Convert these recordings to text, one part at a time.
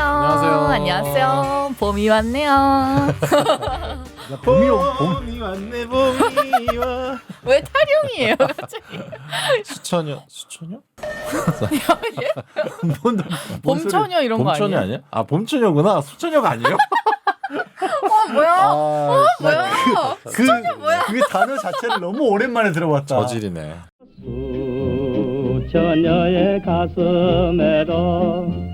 안녕하세요. 안녕하세요. 봄이 왔네요. 봄이 왔네 봄이 와. 왜 탈영이에요 갑자기? 수처녀? 봄처녀 이런 거 봄처녀 아니에요? 아니야? 아 봄처녀구나. 수처녀가 아니에요? 뭐야? 뭐야? 수처녀 뭐야? 그 단어 자체를 너무 오랜만에 들어봤다. 저질이네. 수처녀의 가슴에도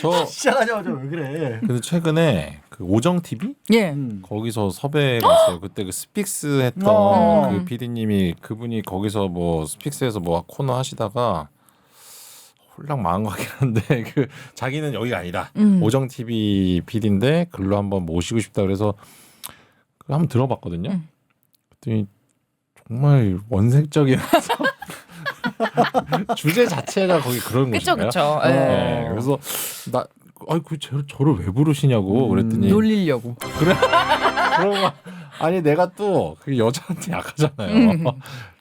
저 시작하자마자 왜 그래? 근데 최근에 그 오정 TV 예. 거기서 섭외가 왔어요. 그때 그 스픽스 했던 그 PD님이 그분이 거기서 뭐 스픽스에서 뭐 코너 하시다가 홀랑 망한 것 같긴 한데 그 자기는 여기가 아니다. 오정 TV PD인데 글로 한번 모시고 싶다 그래서 한번 들어봤거든요. 그랬더니 정말 원색적인 주제 자체가 거기 그런 그쵸 곳인가요? 그쵸. 네, 그래서 나 아이고 저를 왜 부르시냐고 그랬더니 놀리려고. 그런 거 아니 내가 또 그 여자한테 약하잖아요.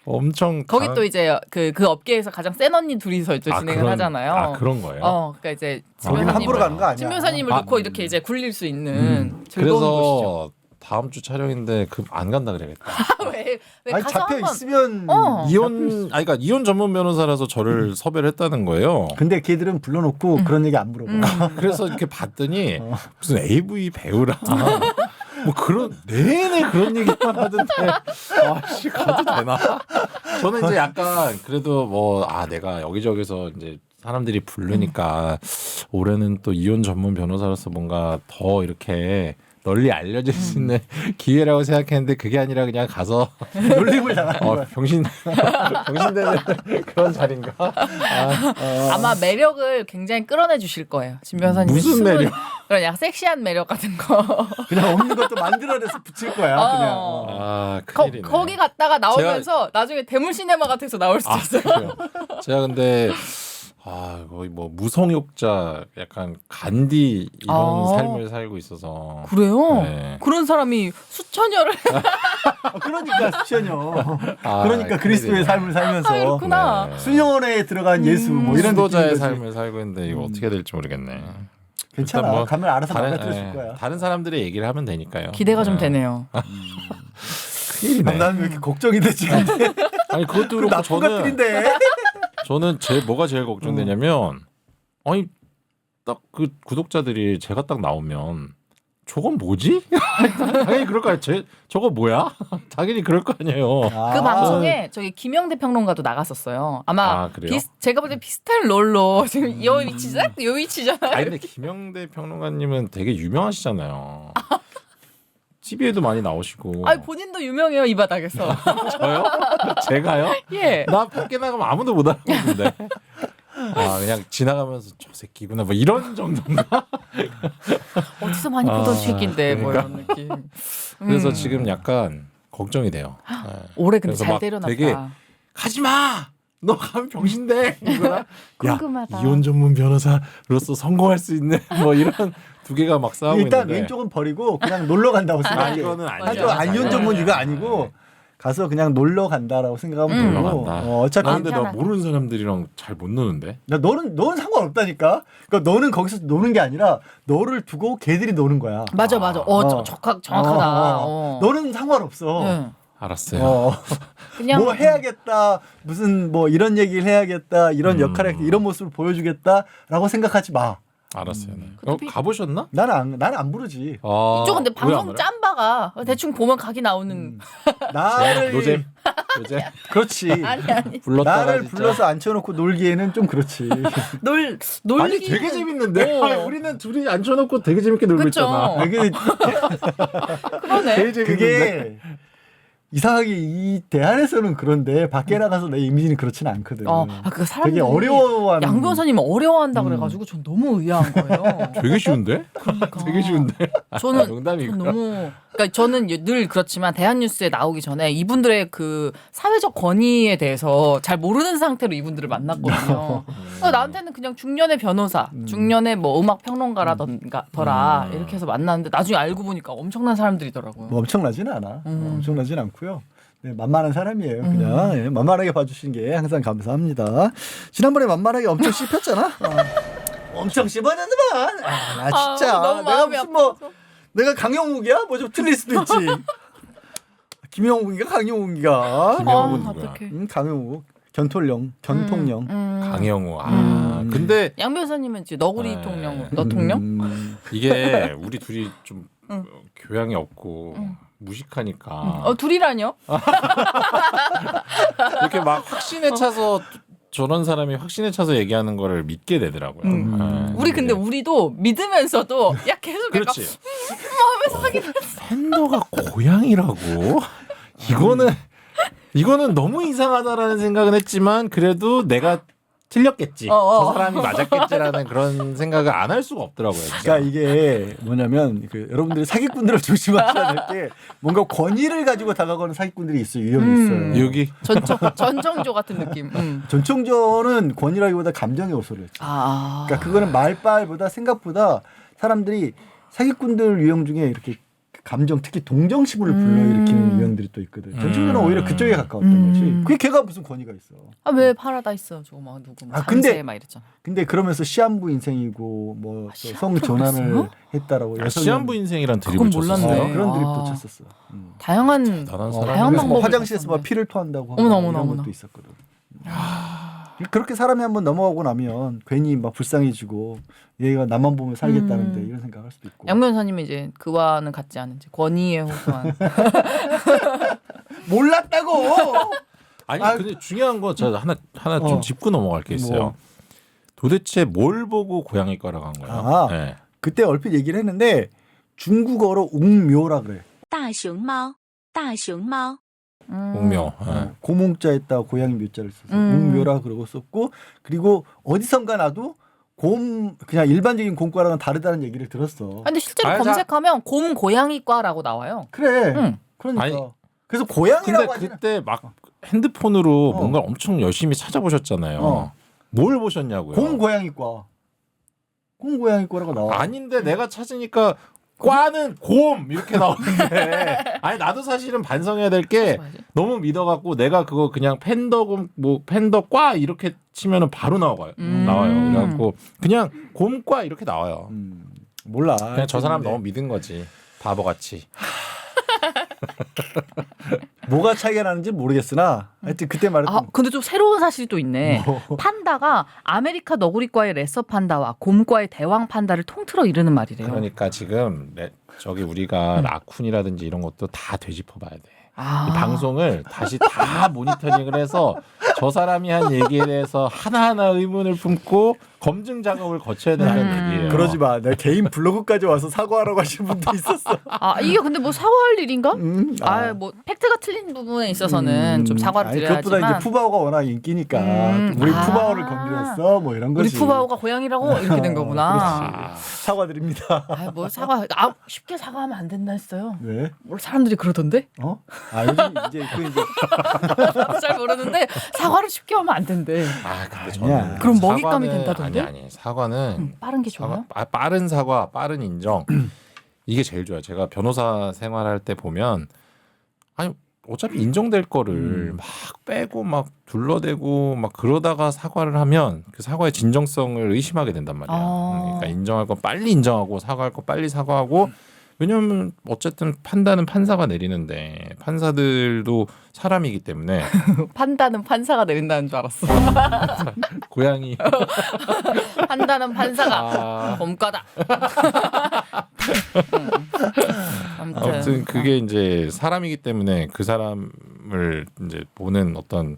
엄청 거기 또 이제 그 업계에서 가장 센 언니 둘이서 또 진행을 하잖아요. 아 그런 거예요. 그러니까 이제 거기는 함부로 가는 거 아니야? 진 변호사님을 놓고 이렇게 이제 굴릴 수 있는 즐거운 곳이죠. 그래서 다음 주 촬영인데 그 안 간다 그래야겠다. 왜 아니 가서 잡혀 한번 있으면 그러니까 이혼 전문 변호사라서 저를 섭외를 했다는 거예요. 근데 걔들은 불러놓고 그런 얘기 안 물어봐. 그래서 이렇게 봤더니 무슨 AV 배우라 뭐 그런 내내 그런 얘기만 하던데 아씨 가도 되나? 저는 이제 약간 그래도 뭐 내가 여기저기서 이제 사람들이 부르니까 올해는 또 이혼 전문 변호사로서 뭔가 더 이렇게 널리 알려질 수 있는 기회라고 생각했는데 그게 아니라 그냥 가서 놀림을 당하는 거야. 병신되는 그런 자리인가? 아마 매력을 굉장히 끌어내 주실 거예요. 진 변호사님 무슨 매력? 그런 약간 섹시한 매력 같은 거. 그냥 없는 것도 만들어내서 붙일 거야. 그냥. 큰일이네. 거기 갔다가 나오면서 나중에 대물 시네마 같아서 나올 수도 있어요. 그래요? 제가 근데 거의 뭐 무성욕자 약간 간디 이런 삶을 살고 있어서 그래요? 네. 그런 사람이 수천여를 그러니까 수천여. 아, 그러니까 그리스도의 삶을 살면서 그렇구나. 네. 수녀원에 들어간 예수 뭐 이런 수도자의 느낌인 거지. 삶을 살고 있는데 이거 어떻게 될지 모르겠네. 괜찮아. 일단 뭐 가면 알아서 다른, 말아들어줄 거야. 다른 사람들의 얘기를 하면 되니까요. 기대가 좀 되네요. 큰일이네. 나는 왜 이렇게 걱정이 되지? 근데 아니 그것도 그렇고 나쁜 것들인데. 저는 뭐가 제일 걱정되냐면 아니 딱 그 구독자들이 제가 딱 나오면 저건 뭐지? 당연히 그럴 거 아니에요. 저거 뭐야? 당연히 그럴 거 아니에요. 그 방송에 저기 김영대 평론가도 나갔었어요. 아마 그래요? 제가 볼 때 비슷한 롤로 지금 요 위치잖아요. 아니 근데 김영대 평론가님은 되게 유명하시잖아요. TV에도 많이 나오시고. 아니 본인도 유명해요 이 바닥에서. 저요? 제가요? 예. 나 밖에 나가면 아무도 못 알아보는데. 그냥 지나가면서 저 새끼구나 뭐 이런 정도인가? 어디서 많이 보던 새끼인데 뭐 그러니까. 이런 느낌. 그래서 지금 약간 걱정이 돼요. 네. 올해 근데 그래서 잘 막 때려놨다. 되게 가지 마. 너 가면 병신돼. 이거나 궁금하다. 이혼 전문 변호사로서 성공할 수 있는 뭐 이런 두 개가 막 싸우고 일단 있는데. 왼쪽은 버리고 그냥 놀러 간다고 생각해. 이거는 아니죠. 하죠. 안전 전문 이거 아니고 가서 그냥 놀러 간다라고 생각하면 되고. 놀러 간다. 어차피 근데 나 괜찮아. 모르는 사람들이랑 잘 못 노는데. 너는 상관없다니까. 그러니까 너는 거기서 노는 게 아니라 너를 두고 걔들이 노는 거야. 맞아. 정확하다. 너는 상관없어. 응. 알았어요. 그냥 뭐 해야겠다. 무슨 뭐 이런 얘기를 해야겠다. 이런 역할을 이런 모습을 보여주겠다라고 생각하지 마. 알았어요. 네. 그것도 가보셨나? 나는 안 부르지. 이쪽 근데 왜안 방송 그래? 짬바가 대충 보면 각이 나오는. 나를 노잼. 그렇지. 아니. 불렀다가 나를 진짜. 불러서 앉혀놓고 놀기에는 좀 그렇지. 놀기. 아니 되게 재밌는데. 아니, 우리는 둘이 앉혀놓고 되게 재밌게 놀고 그쵸. 있잖아. 그게 그러네. 되게 재밌는데. 그게 이상하게 이 대안에서는 그런데 밖에 나가서 내 이미지는 그렇지는 않거든. 그 사람들이 되게 어려워하는. 양 변호사님 어려워한다 그래가지고 전 너무 의아한 거예요. 되게 쉬운데? 되게 쉬운데? 저는 농담이고. 너무 그러니까 저는 늘 그렇지만 대한뉴스에 나오기 전에 이분들의 그 사회적 권위에 대해서 잘 모르는 상태로 이분들을 만났거든요. 그러니까 나한테는 그냥 중년의 변호사, 중년의 뭐 음악 평론가라던가 이렇게 해서 만났는데 나중에 알고 보니까 엄청난 사람들이더라고요. 뭐 엄청나지는 않아. 엄청나진 않고요. 네, 만만한 사람이에요. 그냥 만만하게 봐주신 게 항상 감사합니다. 지난번에 만만하게 엄청 씹혔잖아. 엄청 씹어내더만. 나 진짜 너무 내가 마음이 무슨 뭐 내가 강영욱이야? 뭐 좀 틀릴 수도 있지. 김영욱인가 강영욱인가? 김영욱은 누구야? 어떡해. 강영욱 견통령. 강영우. 근데 양 변호사님은 이제 너구리 네. 통령, 너 통령? 이게 우리 둘이 좀 교양이 없고 무식하니까 둘이라뇨? 이렇게 막 확신에 차서 저런 사람이 확신에 차서 얘기하는 거를 믿게 되더라고요. 우리 근데 우리도 믿으면서도 야 계속 그렇지. 마음에 사기 팬더가 고양이라고? 이거는 너무 이상하다라는 생각은 했지만 그래도 내가 틀렸겠지. 저 사람이 맞았겠지라는 그런 생각을 안 할 수가 없더라고요. 진짜. 그러니까 이게 뭐냐면 여러분들이 사기꾼들을 조심하셔야 될 게 뭔가 권위를 가지고 다가가는 사기꾼들이 있어요. 유형이 있어요. 여기 전청조 같은 느낌. 전총조는 권위라기보다 감정의 요소를 했죠. 그러니까 그거는 말빨보다 생각보다 사람들이 사기꾼들 유형 중에 이렇게 감정 특히 동정심을 불러일으키는 유형들이 또 있거든. 전총조는 오히려 그쪽에 가까웠던 거지. 그게 걔가 무슨 권위가 있어. 왜 파라다이스 저거 막 누구 막 근데- 상세 막 이랬잖아. 근데 그러면서 시한부 인생이고 뭐 시한부라고 성전환을 그랬어요? 했다라고 시한부 인생이란 그건 드립을 쳤었어요. 몰랐네. 그런 드립도 아. 쳤었어. 다양한 대단한 사람. 다양한 그래서 뭐 방법을 화장실에서 막 썼네. 피를 토한다고 어머나, 하고 어머나, 이런 어머나. 것도 있었거든. 그렇게 사람이 한번 넘어가고 나면 괜히 막 불쌍해지고 얘가 나만 보면 살겠다는데 이런 생각할 수도 있고. 양 변호사님은 이제 그와는 같지 않은 이제 권위에 호소한 몰랐다고. 아니 아, 근데 중요한 거 저 하나 어. 좀 짚고 넘어갈 게 있어요. 뭐. 도대체 뭘 보고 고양이과라고 한 거예요? 아. 네. 그때 얼핏 얘기를 했는데 중국어로 웅묘라 그래. 大熊猫，大熊猫。 웅묘. 네. 고몽자에다 고양이 묘자를 써서 웅묘라 그러고 썼고 그리고 어디선가 나도 곰 그냥 일반적인 곰과랑은 다르다는 얘기를 들었어. 근데 실제로 아, 자. 검색하면 곰 고양이과라고 나와요. 그래. 응. 그러니까. 아니, 그래서 근데 고양이라고 하지. 그때 막 핸드폰으로 어. 뭔가 엄청 열심히 찾아보셨잖아요. 어. 뭘 보셨냐고요? 곰 고양이과. 곰 고양이과라고 나와. 아닌데 내가 찾으니까 과는 곰 이렇게 나오는데 아니 나도 사실은 반성해야 될 게 너무 믿어갖고 내가 그거 그냥 팬더곰 뭐 팬더과 이렇게 치면은 바로 나와요. 그래갖고 그냥 곰과 이렇게 나와요. 몰라. 그냥 저 사람 근데 너무 믿은 거지 바보같이. 뭐가 차이가 나는지 모르겠으나 하여튼 그때 말했던 근데 좀 새로운 사실이 또 있네. 뭐. 판다가 아메리카 너구리과의 레서 판다와 곰과의 대왕 판다를 통틀어 이르는 말이래요. 그러니까 지금 저기 우리가 라쿤이라든지 이런 것도 다 되짚어봐야 돼. 아. 이 방송을 다시 다 모니터링을 해서 저 사람이 한 얘기에 대해서 하나하나 의문을 품고 검증 작업을 거쳐야 된다는 얘기예요. 그러지 마. 내가 개인 블로그까지 와서 사과하라고 하신 분도 있었어. 이게 근데 뭐 사과할 일인가? 아. 뭐 팩트가 틀린 부분에 있어서는 좀 사과를 아니, 드려야지만. 그것보다 이제 푸바오가 워낙 인기니까 우리 푸바오를 건드렸어. 뭐 이런 우리 거지. 푸바오가 고양이라고 이렇게 된 거구나. 그렇지. 사과드립니다. 뭐 사과 쉽게 사과하면 안 된다 했어요. 네. 뭐 사람들이 그러던데? 어? 요즘 이제 잘 모르는데 사과를 쉽게 하면 안 된대. 근데 아니야. 저는 그럼 먹잇감이 사과는- 된다던데? 아니 사과는 빠른 게 좋아요? 빠른 사과, 빠른 인정 이게 제일 좋아요. 제가 변호사 생활할 때 보면 아니 어차피 인정될 거를 막 빼고 막 둘러대고 막 그러다가 사과를 하면 그 사과의 진정성을 의심하게 된단 말이야. 그러니까 인정할 거 빨리 인정하고 사과할 거 빨리 사과하고 왜냐하면 어쨌든 판단은 판사가 내리는데 판사들도 사람이기 때문에 판단은 판사가 내린다는 줄 알았어. 고양이 판단은 판사가 곰과다. 아무튼 그게 이제 사람이기 때문에 그 사람을 이제 보는 어떤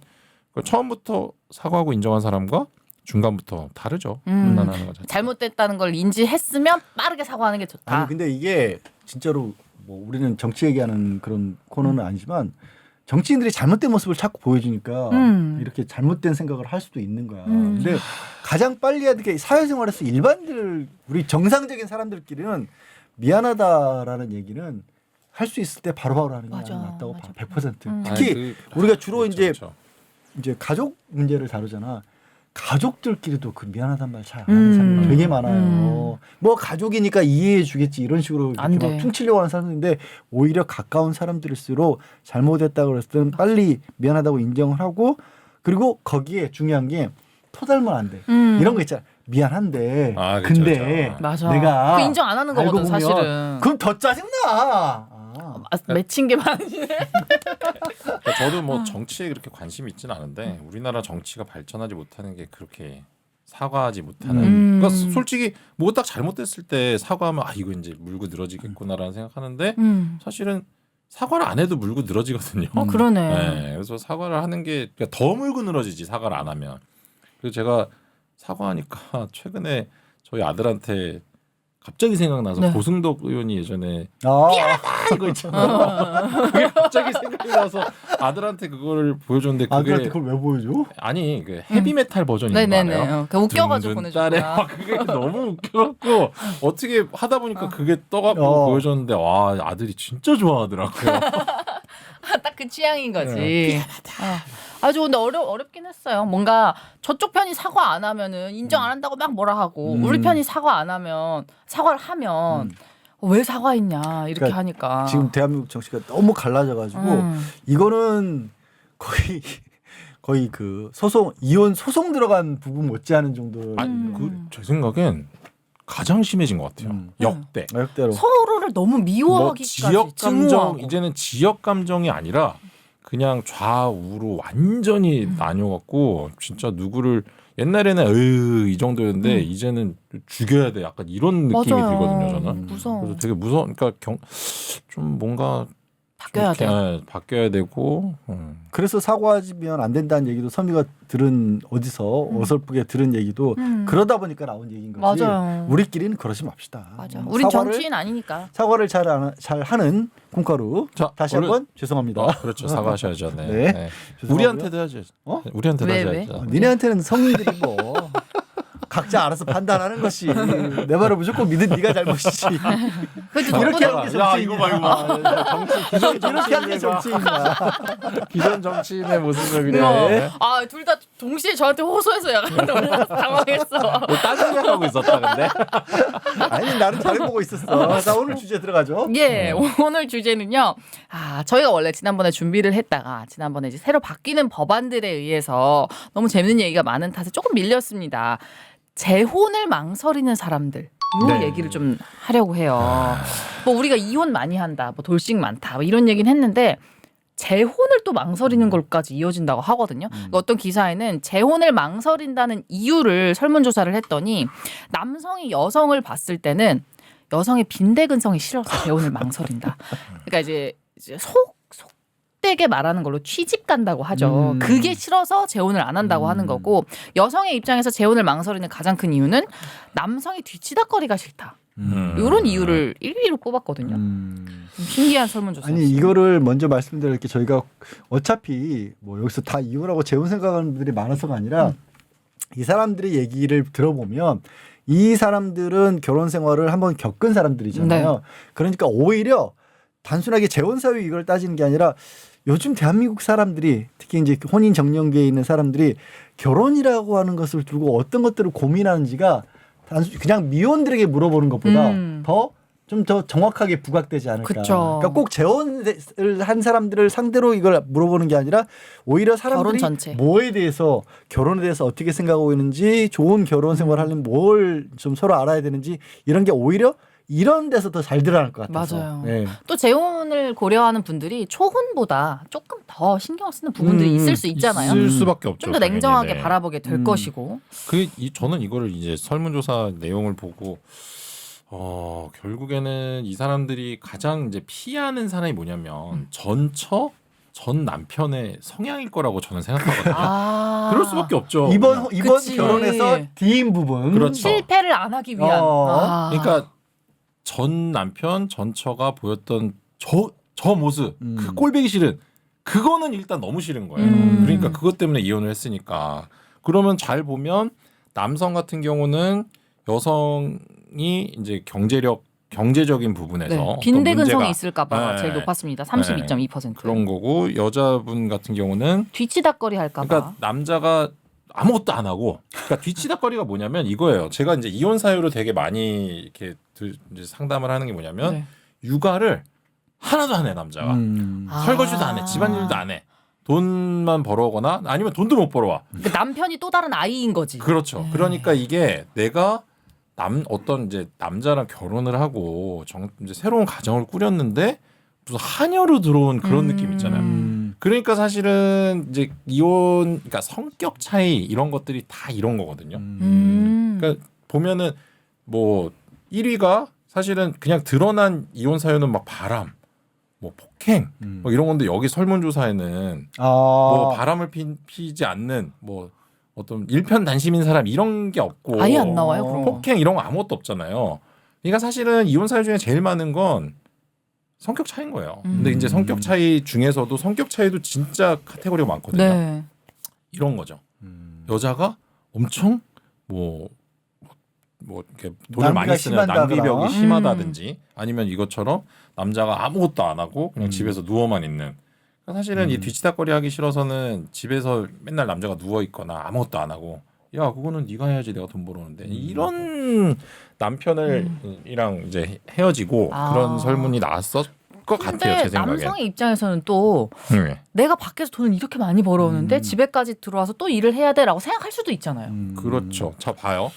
처음부터 사과하고 인정한 사람과 중간부터 다르죠. 판단하는 거 자체가. 잘못됐다는 걸 인지했으면 빠르게 사과하는 게 좋다. 아니 근데 이게 진짜로 뭐 우리는 정치 얘기하는 그런 코너는 아니지만 정치인들이 잘못된 모습을 자꾸 보여주니까 이렇게 잘못된 생각을 할 수도 있는 거야. 근데 가장 빨리 해야 될 게 사회생활에서 일반들 우리 정상적인 사람들끼리는 미안하다라는 얘기는 할 수 있을 때 바로바로 하는 게 맞아, 낫다고 맞아. 100%. 아니, 특히 우리가 주로 그렇죠, 이제 가족 문제를 다루잖아. 가족들끼리도 그 미안하단 말 잘 안 하는 사람이 되게 많아요. 뭐 가족이니까 이해해 주겠지 이런 식으로 안 이렇게 돼. 막 퉁치려고 하는 사람들인데 오히려 가까운 사람들일수록 잘못했다고 그랬을 때는 빨리 미안하다고 인정을 하고 그리고 거기에 중요한 게 토달면 안 돼. 이런 거 있잖아. 미안한데 아, 그쵸, 근데 그쵸. 맞아. 내가 그 인정 안 하는 알고 거거든 보면 사실은. 그럼 더 짜증나. 맺힌 게 많으시네. 그러니까 저도 뭐 정치에 그렇게 관심이 있지는 않은데 우리나라 정치가 발전하지 못하는 게 그렇게 사과하지 못하는. 그러니까 솔직히 뭐 딱 잘못됐을 때 사과하면 아 이거 이제 물고 늘어지겠구나라는 생각하는데 사실은 사과를 안 해도 물고 늘어지거든요. 그러네. 네, 그래서 사과를 하는 게 그러니까 더 물고 늘어지지 사과를 안 하면. 그래서 제가 사과하니까 최근에 저희 아들한테 갑자기 생각나서 네. 고승덕 의원이 예전에 그거 있잖아. 그게 갑자기 생각이 나서 아들한테 그거를 보여줬는데 그게 아들한테 그걸 왜 보여줘? 아니 그 헤비메탈 버전인 네네네. 거예요. 그 웃겨가지고 둥둥 딸에 보내줬구나. 막 그게 너무 웃겨갖고 어떻게 하다 보니까 그게 떠갖고 보여줬는데 와 아들이 진짜 좋아하더라고요. 딱 그 취향인 거지. 네. 아주 근데 어렵긴 했어요. 뭔가 저쪽 편이 사과 안 하면은 인정 안 한다고 막 뭐라 하고 우리 편이 사과 안 하면 사과를 하면 왜 사과했냐 이렇게 그러니까 하니까 지금 대한민국 정치가 너무 갈라져가지고 이거는 거의 그 이혼 소송 들어간 부분 못지않은 정도. 제 생각엔 가장 심해진 것 같아요. 역대. 역대로. 서로를 너무 뭐 미워하기까지 지역 감정 증오하고. 이제는 지역 감정이 아니라 그냥 좌우로 완전히 나뉘어갖고 진짜 누구를 옛날에는 이 정도였는데 이제는 죽여야 돼 약간 이런 느낌이 맞아요. 들거든요 저는. 무서워. 그래서 되게 무서워. 그러니까 좀 뭔가 바뀌어야 돼. 바뀌어야 되고. 그래서 사과하면 안 된다는 얘기도 선미가 들은 어디서 어설프게 들은 얘기도 그러다 보니까 나온 얘기인 거지. 맞아요. 우리끼리는 그러지 맙시다. 맞아. 우린 정치인 아니니까. 사과를 잘 하는 콩가루. 자, 다시 얼른- 한번 죄송합니다. 그렇죠 사과하셔야죠. 네. 네. 네. 죄송하고요. 우리한테도 해야죠. 어? 우리한테도 왜, 하셔야죠. 니네한테는 성인들이 뭐 각자 알아서 판단하는 것이 내 말을 무조건 믿은 네가 잘못이지. 그래도 이렇게 덕분에 하는 게 야, 정치인이야. 이거 봐. 정치 기존 이렇게 하는 게 정치인이야. 기존 정치인의 모습을 네. 둘 다 동시에 저한테 호소해서 약간 너무 당황했어. 딴 생각하고 있었다 근데. 아니 나는 잘해보고 있었어. 자 오늘 주제 들어가죠. 예, 오늘 주제는요. 저희가 원래 지난번에 준비를 했다가 지난번에 이제 새로 바뀌는 법안들에 의해서 너무 재밌는 얘기가 많은 탓에 조금 밀렸습니다. 재혼을 망설이는 사람들. 요 네. 얘기를 좀 하려고 해요. 뭐 우리가 이혼 많이 한다, 뭐 돌싱 많다, 뭐 이런 얘기는 했는데 재혼을 또 망설이는 걸까지 이어진다고 하거든요. 그러니까 어떤 기사에는 재혼을 망설인다는 이유를 설문조사를 했더니 남성이 여성을 봤을 때는 여성의 빈대근성이 싫어서 재혼을 망설인다. 그러니까 이제 속되게 말하는 걸로 취집 간다고 하죠. 그게 싫어서 재혼을 안 한다고 하는 거고 여성의 입장에서 재혼을 망설이는 가장 큰 이유는 남성이 뒤치다거리가 싫다. 이런 이유를 1위로 뽑았거든요. 좀 신기한 설문조사였어요. 아니 이거를 먼저 말씀드릴 게 저희가 어차피 뭐 여기서 다 이혼하고 재혼 생각하는 분들이 많아서가 아니라 이 사람들의 얘기를 들어보면 이 사람들은 결혼 생활을 한번 겪은 사람들이잖아요. 네. 그러니까 오히려 단순하게 재혼 사유 이걸 따지는 게 아니라 요즘 대한민국 사람들이 특히 이제 혼인 정년기에 있는 사람들이 결혼이라고 하는 것을 두고 어떤 것들을 고민하는지가 단순히 그냥 미혼들에게 물어보는 것보다 좀 더 정확하게 부각되지 않을까. 그쵸. 그러니까 꼭 재혼을 한 사람들을 상대로 이걸 물어보는 게 아니라 오히려 결혼 사람들이 전체. 뭐에 대해서 결혼에 대해서 어떻게 생각하고 있는지 좋은 결혼 생활을 하려면 뭘 좀 서로 알아야 되는지 이런 게 오히려 이런 데서 더 잘 드러날 것 같아서. 맞아요. 네. 또 재혼을 고려하는 분들이 초혼보다 조금 더 신경 쓰는 부분들이 있을 수 있잖아요. 있을 수밖에 없죠. 좀 더 냉정하게 당연히. 네. 바라보게 될 것이고. 저는 이거를 이제 설문조사 내용을 보고 결국에는 이 사람들이 가장 이제 피하는 사람이 뭐냐면 전 남편의 성향일 거라고 저는 생각하거든요. 그럴 수밖에 없죠. 이번 그치. 결혼에서 D인 부분. 그렇죠. 실패를 안 하기 위한. 그러니까 전 남편 전처가 보였던 저 모습 그 꼴보기 싫은 그거는 일단 너무 싫은 거예요. 그러니까 그것 때문에 이혼을 했으니까. 그러면 잘 보면 남성 같은 경우는 여성이 이제 경제적인 부분에서 네. 어떤 빈대근성이 문제가 있을까봐 네. 제일 높았습니다. 32.2%. 그런 거고 여자분 같은 경우는 뒤치다거리 할까봐. 그러니까 남자가 아무것도 안 하고 그러니까 뒤치다거리가 뭐냐면 이거예요. 제가 이제 이혼 사유로 되게 많이 이렇게 이제 상담을 하는 게 뭐냐면 네. 육아를 하나도 안 해 남자가 설거지도 안 해 집안일도 안 해 돈만 벌어오거나 아니면 돈도 못 벌어와. 그러니까 남편이 또 다른 아이인 거지. 그렇죠. 그러니까 이게 내가 어떤 이제 남자랑 결혼을 하고 이제 새로운 가정을 꾸렸는데 무슨 하녀로 들어온 그런 느낌 있잖아요. 그러니까 사실은 이제 그러니까 성격 차이 이런 것들이 다 이런 거거든요. 그러니까 보면은 뭐 1위가 사실은 그냥 드러난 이혼 사유는 막 바람, 뭐 폭행, 뭐 이런 건데 여기 설문조사에는 뭐 바람을 피지 않는 뭐 어떤 일편단심인 사람 이런 게 없고 아예 안 나와요. 그런 거. 폭행 이런 거 아무것도 없잖아요. 그러니까 사실은 이혼 사유 중에 제일 많은 건 성격 차이인 거예요. 근데 이제 성격 차이 중에서도 성격 차이도 진짜 카테고리가 많거든요. 네. 이런 거죠. 여자가 엄청 뭐 이렇게 돈을 많이 쓰는 낭비벽이 심하다든지 아니면 이것처럼 남자가 아무것도 안 하고 그냥 집에서 누워만 있는. 그러니까 사실은 이 뒤치다거리 하기 싫어서는 집에서 맨날 남자가 누워 있거나 아무것도 안 하고 야 그거는 네가 해야지 내가 돈 벌어오는데 이런 남편을 이랑 이제 헤어지고 그런 설문이 나왔을 것 같아요. 제 생각에. 남성의 입장에서는 또 내가 밖에서 돈을 이렇게 많이 벌어오는데 집에까지 들어와서 또 일을 해야 돼라고 생각할 수도 있잖아요. 그렇죠. 자 봐요.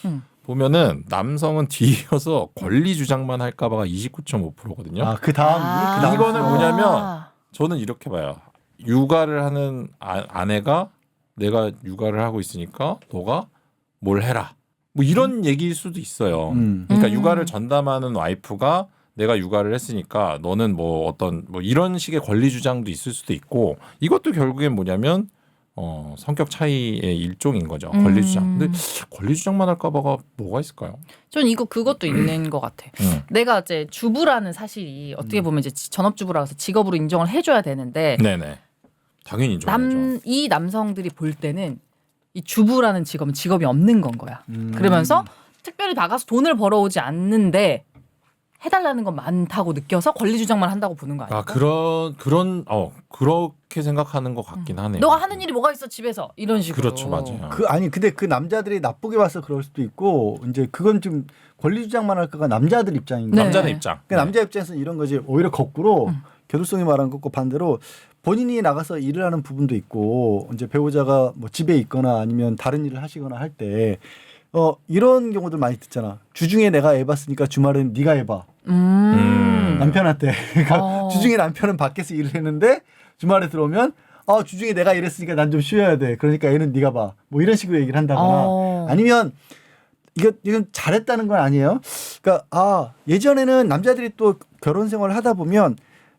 보면은 남성은 뒤이어서 권리 주장만 할까봐가 29.5%거든요. 그 다음이 이거는 뭐냐면 저는 이렇게 봐요. 육아를 하는 아내가 내가 육아를 하고 있으니까 너가 뭘 해라. 뭐 이런 얘기일 수도 있어요. 그러니까 육아를 전담하는 와이프가 내가 육아를 했으니까 너는 뭐 어떤 뭐 이런 식의 권리 주장도 있을 수도 있고 이것도 결국엔 뭐냐면 성격 차이의 일종인 거죠. 권리 주장. 근데 권리 주장만 할까봐가 뭐가 있을까요? 저는 그것도 있는 것 같아. 내가 이제 주부라는 사실이 어떻게 보면 이제 전업주부라고 해서 직업으로 인정을 해줘야 되는데 네네. 당연히 인정하죠. 이 남성들이 볼 때는 이 주부라는 직업은 직업이 없는 건 거야. 그러면서 특별히 나가서 돈을 벌어오지 않는데 해달라는 건 많다고 느껴서 권리 주장만 한다고 보는 거 아닐까? 그렇게 생각하는 것 같긴 하네요. 너가 하는 일이 뭐가 있어 집에서 이런 식으로. 그렇죠, 맞아요. 근데 그 남자들이 나쁘게 봐서 그럴 수도 있고 이제 그건 좀 권리 주장만 할까가 남자들 입장인 거예요. 남자들 입장. 그러니까 남자 입장에서는 이런 거지. 오히려 거꾸로 교도성이 말한 것과 반대로 본인이 나가서 일을 하는 부분도 있고 이제 배우자가 뭐 집에 있거나 아니면 다른 일을 하시거나 할 때 이런 경우들 많이 듣잖아. 주중에 내가 애 봤으니까 주말엔 네가 해봐. 남편한테. 그러니까 주중에 남편은 밖에서 일을 했는데 주말에 들어오면 주중에 내가 일했으니까 난 좀 쉬어야 돼. 그러니까 애는 네가 봐. 뭐 이런 식으로 얘기를 한다거나 아니면 이건 잘했다는 건 아니에요. 그러니까 예전에는 남자들이 또 결혼 생활을 하다 보면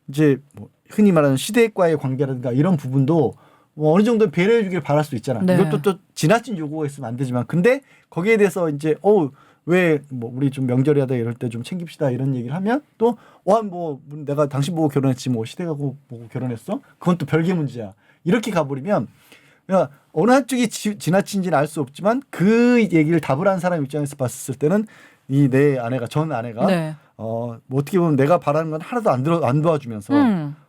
이제 뭐 흔히 말하는 시댁과의 관계라든가 이런 부분도 뭐 어느 정도 배려해 주길 바랄 수 있잖아. 네. 이것도 또 지나친 요구가 있으면 안 되지만 근데 거기에 대해서 이제 왜 뭐 우리 좀 명절이다 이럴 때 좀 챙깁시다 이런 얘기를 하면 또 뭐 내가 당신 보고 결혼했지 뭐 시댁하고 보고 결혼했어? 그건 또 별개 문제야. 이렇게 가버리면 그러니까 어느 한쪽이 지나친지는 알 수 없지만 그 얘기를 답을 한 사람 입장에서 봤을 때는 내 아내가 전 아내가 네. 뭐 어떻게 보면 내가 바라는 건 하나도 안 도와주면서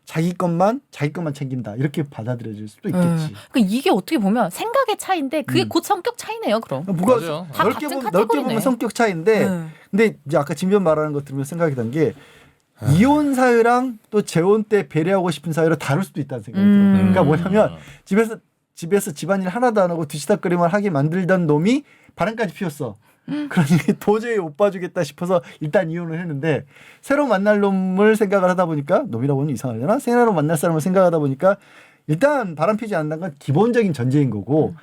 자기 것만 챙긴다 이렇게 받아들여질 수도 있겠지. 그러니까 이게 어떻게 보면 생각의 차이인데 그게 곧 성격 차이네요. 그럼. 맞아요. 다 넓게 같은 보면 카테고리네. 성격 차이인데 근데 이제 아까 진변 말하는 거 들으면 생각이 난 게 이혼 사유랑 또 재혼 때 배려하고 싶은 사유를 다룰 수도 있다는 생각이 들어요. 그러니까 뭐냐면 집에서 집안일 하나도 안 하고 뒤치다꺼리만 하게 만들던 놈이 바람까지 피웠어. 그러니 도저히 못 봐주겠다 싶어서 일단 이혼을 했는데 새로 만날 놈을 생각을 하다 보니까 놈이라고 하면 이상하려나? 새로 만날 사람을 생각하다 보니까 일단 바람 피지 않는다는 건 기본적인 전제인 거고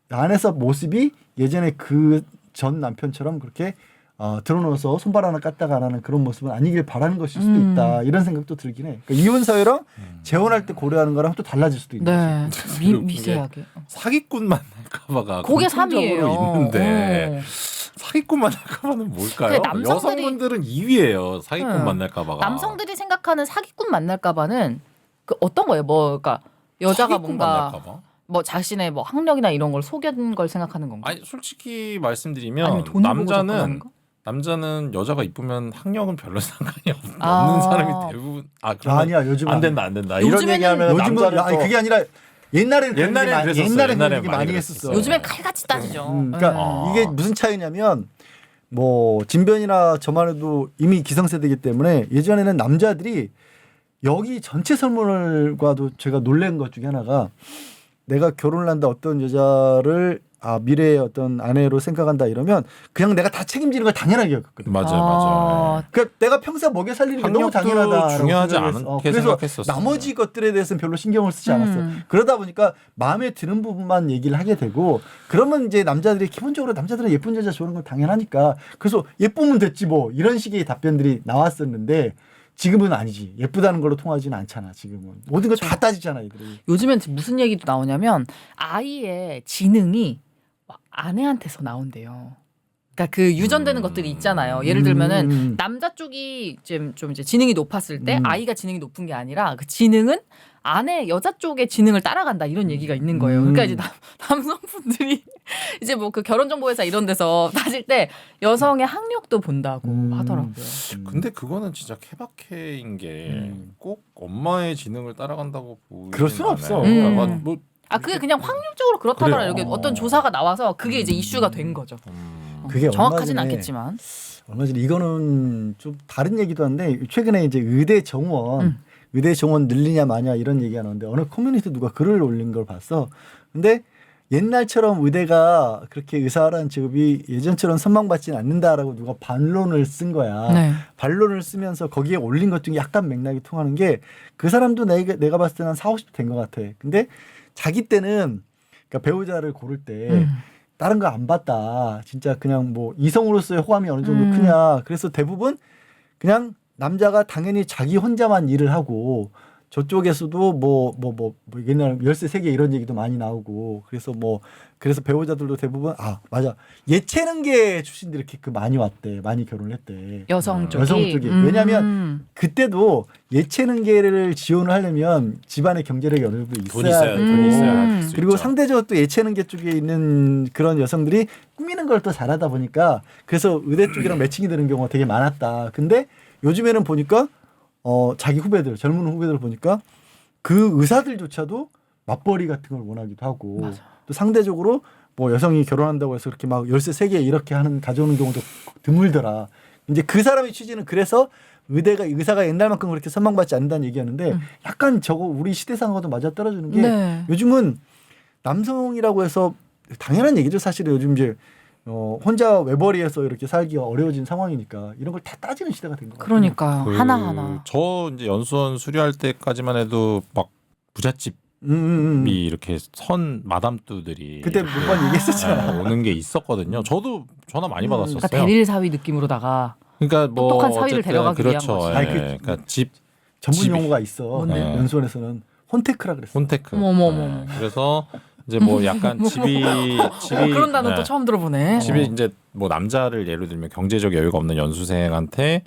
안에서 모습이 예전에 그 전 남편처럼 그렇게 드러넣어서 손발 하나 깠다가 안 하는 그런 모습은 아니길 바라는 것일 수도 있다 이런 생각도 들긴 해. 그러니까 이혼 사유랑 재혼할 때 고려하는 거랑 또 달라질 수도 있는 거지. 네. 미세하게. 사기꾼 만날까봐가 그게 공통적으로 3위예요. 있는데 사기꾼 만날까봐는 뭘까요? 여성분들은 2위예요. 사기꾼 만날까봐가. 남성들이 생각하는 사기꾼 만날까봐는 어떤 거예요? 그러니까 여자가 뭔가 만날까봐? 뭐 자신의 뭐 학력이나 이런 걸 속인 걸 생각하는 건가? 아니 솔직히 말씀드리면 남자는 여자가 이쁘면 학력은 별로 상관이 없는 사람이 대부분. 아니야 요즘 안 된다. 이런 얘기하면 요즘은 그게 아니라 옛날에는 그렇게 많이 했었어. 요즘엔 칼같이 따지죠. 그러니까 이게 무슨 차이냐면 뭐 진변이나 저만 해도 이미 기성세대이기 때문에 예전에는 남자들이 여기 전체 설문과도 제가 놀란 것 중에 하나가 내가 결혼을 한다 어떤 여자를 미래의 어떤 아내로 생각한다 이러면 그냥 내가 다 책임지는 걸 당연하게 여겼거든. 맞아요. 그러니까 내가 평생 먹여 살리는 게 너무 학력도 당연하다. 중요하지 않게 그래서 생각했었어. 나머지 것들에 대해서는 별로 신경을 쓰지 않았어. 그러다 보니까 마음에 드는 부분만 얘기를 하게 되고 그러면 이제 남자들이 기본적으로 남자들은 예쁜 여자 좋아하는 건 당연하니까 그래서 예쁘면 됐지 뭐 이런 식의 답변들이 나왔었는데 지금은 아니지. 예쁘다는 걸로 통하지는 않잖아. 지금은 모든 걸 다 따지잖아 이들이. 요즘엔 무슨 얘기도 나오냐면 아이의 지능이 아내한테서 나온대요. 그러니까 그 유전되는 것들이 있잖아요. 예를 들면은 남자 쪽이 좀 이제 지능이 높았을 때 아이가 지능이 높은 게 아니라 그 지능은 아내 여자 쪽의 지능을 따라간다 이런 얘기가 있는 거예요. 그러니까 이제 남성분들이 이제 뭐 그 결혼정보회사 이런 데서 따질 때 여성의 학력도 본다고 하더라고요. 근데 그거는 진짜 케바케인 게 꼭 엄마의 지능을 따라간다고 보이는 그럴 수는 없어. 그러니까 뭐 그게 그냥 확률적으로 그렇다더라. 그래요. 이렇게 어떤 조사가 나와서 그게 이제 이슈가 된 거죠. 그게 정확하진 얼마 전에 않겠지만. 얼마 전에 이거는 좀 다른 얘기도 한데 최근에 이제 의대 정원 늘리냐 마냐 이런 얘기가 나오는데 어느 커뮤니티 누가 글을 올린 걸 봤어. 근데 옛날처럼 의대가 그렇게 의사라는 직업이 예전처럼 선망받지는 않는다라고 누가 반론을 쓴 거야. 네. 반론을 쓰면서 거기에 올린 것 중에 약간 맥락이 통하는 게 그 사람도 내가 봤을 때는 한 40, 50대 된 것 같아. 근데 자기 때는 그러니까 배우자를 고를 때 다른 거 안 봤다. 진짜 그냥 뭐 이성으로서의 호감이 어느 정도 크냐. 그래서 대부분 그냥 남자가 당연히 자기 혼자만 일을 하고 저쪽에서도 뭐 옛날 열쇠 세계 이런 얘기도 많이 나오고 그래서 배우자들도 대부분 맞아 예체능계 출신들이 이렇게 많이 왔대. 많이 결혼했대. 여성 쪽이. 여성 쪽이. 왜냐하면 그때도 예체능계를 지원을 하려면 집안의 경제력이 어느 정도 돈 있어야 있어야 되고 돈 있어야 할 수 그리고 있죠. 상대적으로 또 예체능계 쪽에 있는 그런 여성들이 꾸미는 걸 또 잘하다 보니까 그래서 의대 쪽이랑 매칭이 되는 경우가 되게 많았다. 근데 요즘에는 보니까 자기 후배들 젊은 후배들 보니까 그 의사들조차도 맞벌이 같은 걸 원하기도 하고 맞아. 또 상대적으로 뭐 여성이 결혼한다고 해서 그렇게 막 열쇠 3개 이렇게 하는 가져오는 경우도 드물더라. 이제 그 사람의 취지는 그래서 의사가 옛날만큼 그렇게 선망받지 않는다는 얘기였는데 약간 저거 우리 시대상하고도 맞아떨어지는 게 네. 요즘은 남성이라고 해서 당연한 얘기죠. 사실은 요즘 이제 혼자 외벌이에서 이렇게 살기가 어려워진 상황이니까 이런 걸 다 따지는 시대가 된 것 같아요. 그러니까요. 하나하나. 저 이제 연수원 수료할 때까지만 해도 막 부잣집이 이렇게 선 마담뚜들이 그때 몇 번 얘기했었잖아. 오는 게 있었거든요. 저도 전화 많이 받았었어요. 그러니까 대릴 사위 느낌으로다가. 그러니까 뭐 똑똑한 사위를 어쨌든 데려가기 위한 그렇죠. 거지. 예. 그러니까 집 전문 집이- 용어가 있어. 뭔데? 연수원에서는 혼테크라 그랬어. 혼테크. 어머머머. 예. 그래서 이제 뭐 약간 집이 그런 단어 예. 또 처음 들어보네. 집이 이제 뭐 남자를 예를 들면 경제적 여유가 없는 연수생한테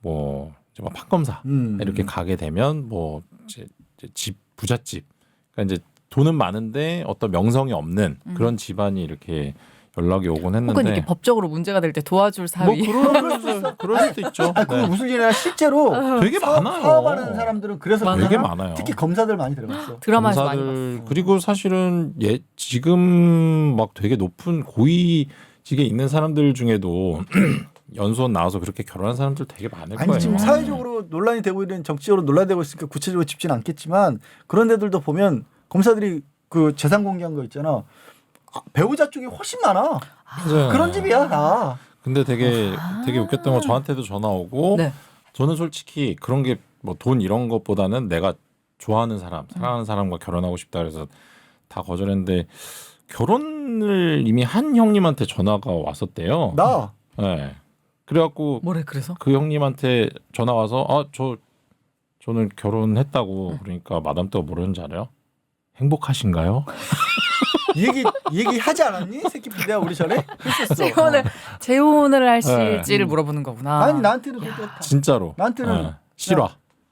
뭐 이제 뭐 판검사 이렇게 가게 되면 뭐 이제 집 부잣집 그러니까 이제 돈은 많은데 어떤 명성이 없는 그런 집안이 이렇게 연락이 오곤 했는데 혹은 이렇게 법적으로 문제가 될 때 도와줄 사위. 그럴 수도 있죠. 그거 네. 무슨 일이냐 실제로 되게 많아요. 사업하는 사람들은 그래서 많아요? 되게 많아요. 특히 검사들 많이 들어갔어. 드라마에서 많이 검사들 봤어. 그리고 사실은 지금 막 되게 높은 고위직에 있는 사람들 중에도 연수원 나와서 그렇게 결혼한 사람들 되게 많을 거예요. 아니 지금 사회적으로 논란이 되고 있는 정치적으로 논란되고 있으니까 구체적으로 짚지는 않겠지만 그런 데들도 보면 검사들이 그 재산 공개한 거 있잖아. 배우자 쪽이 훨씬 많아. 맞아요. 그런 집이야 다. 근데 되게 웃겼던 건 저한테도 전화 오고 네. 저는 솔직히 그런 게 뭐 돈 이런 것보다는 내가 좋아하는 사람, 사랑하는 사람과 결혼하고 싶다 그래서 다 거절했는데 결혼을 이미 한 형님한테 전화가 왔었대요. 나 네. 그래갖고 뭐래 그래서? 그 형님한테 전화 와서 저는 결혼했다고 그러니까 마담또가 뭐라는지 알아요? 행복하신가요? 얘기 하지 않았니? 새끼 내가 우리 전에 했었어. 재혼을 하실지를 물어보는 거구나. 아니 나한테는 그때 진짜로. 나한테는 네. 실화.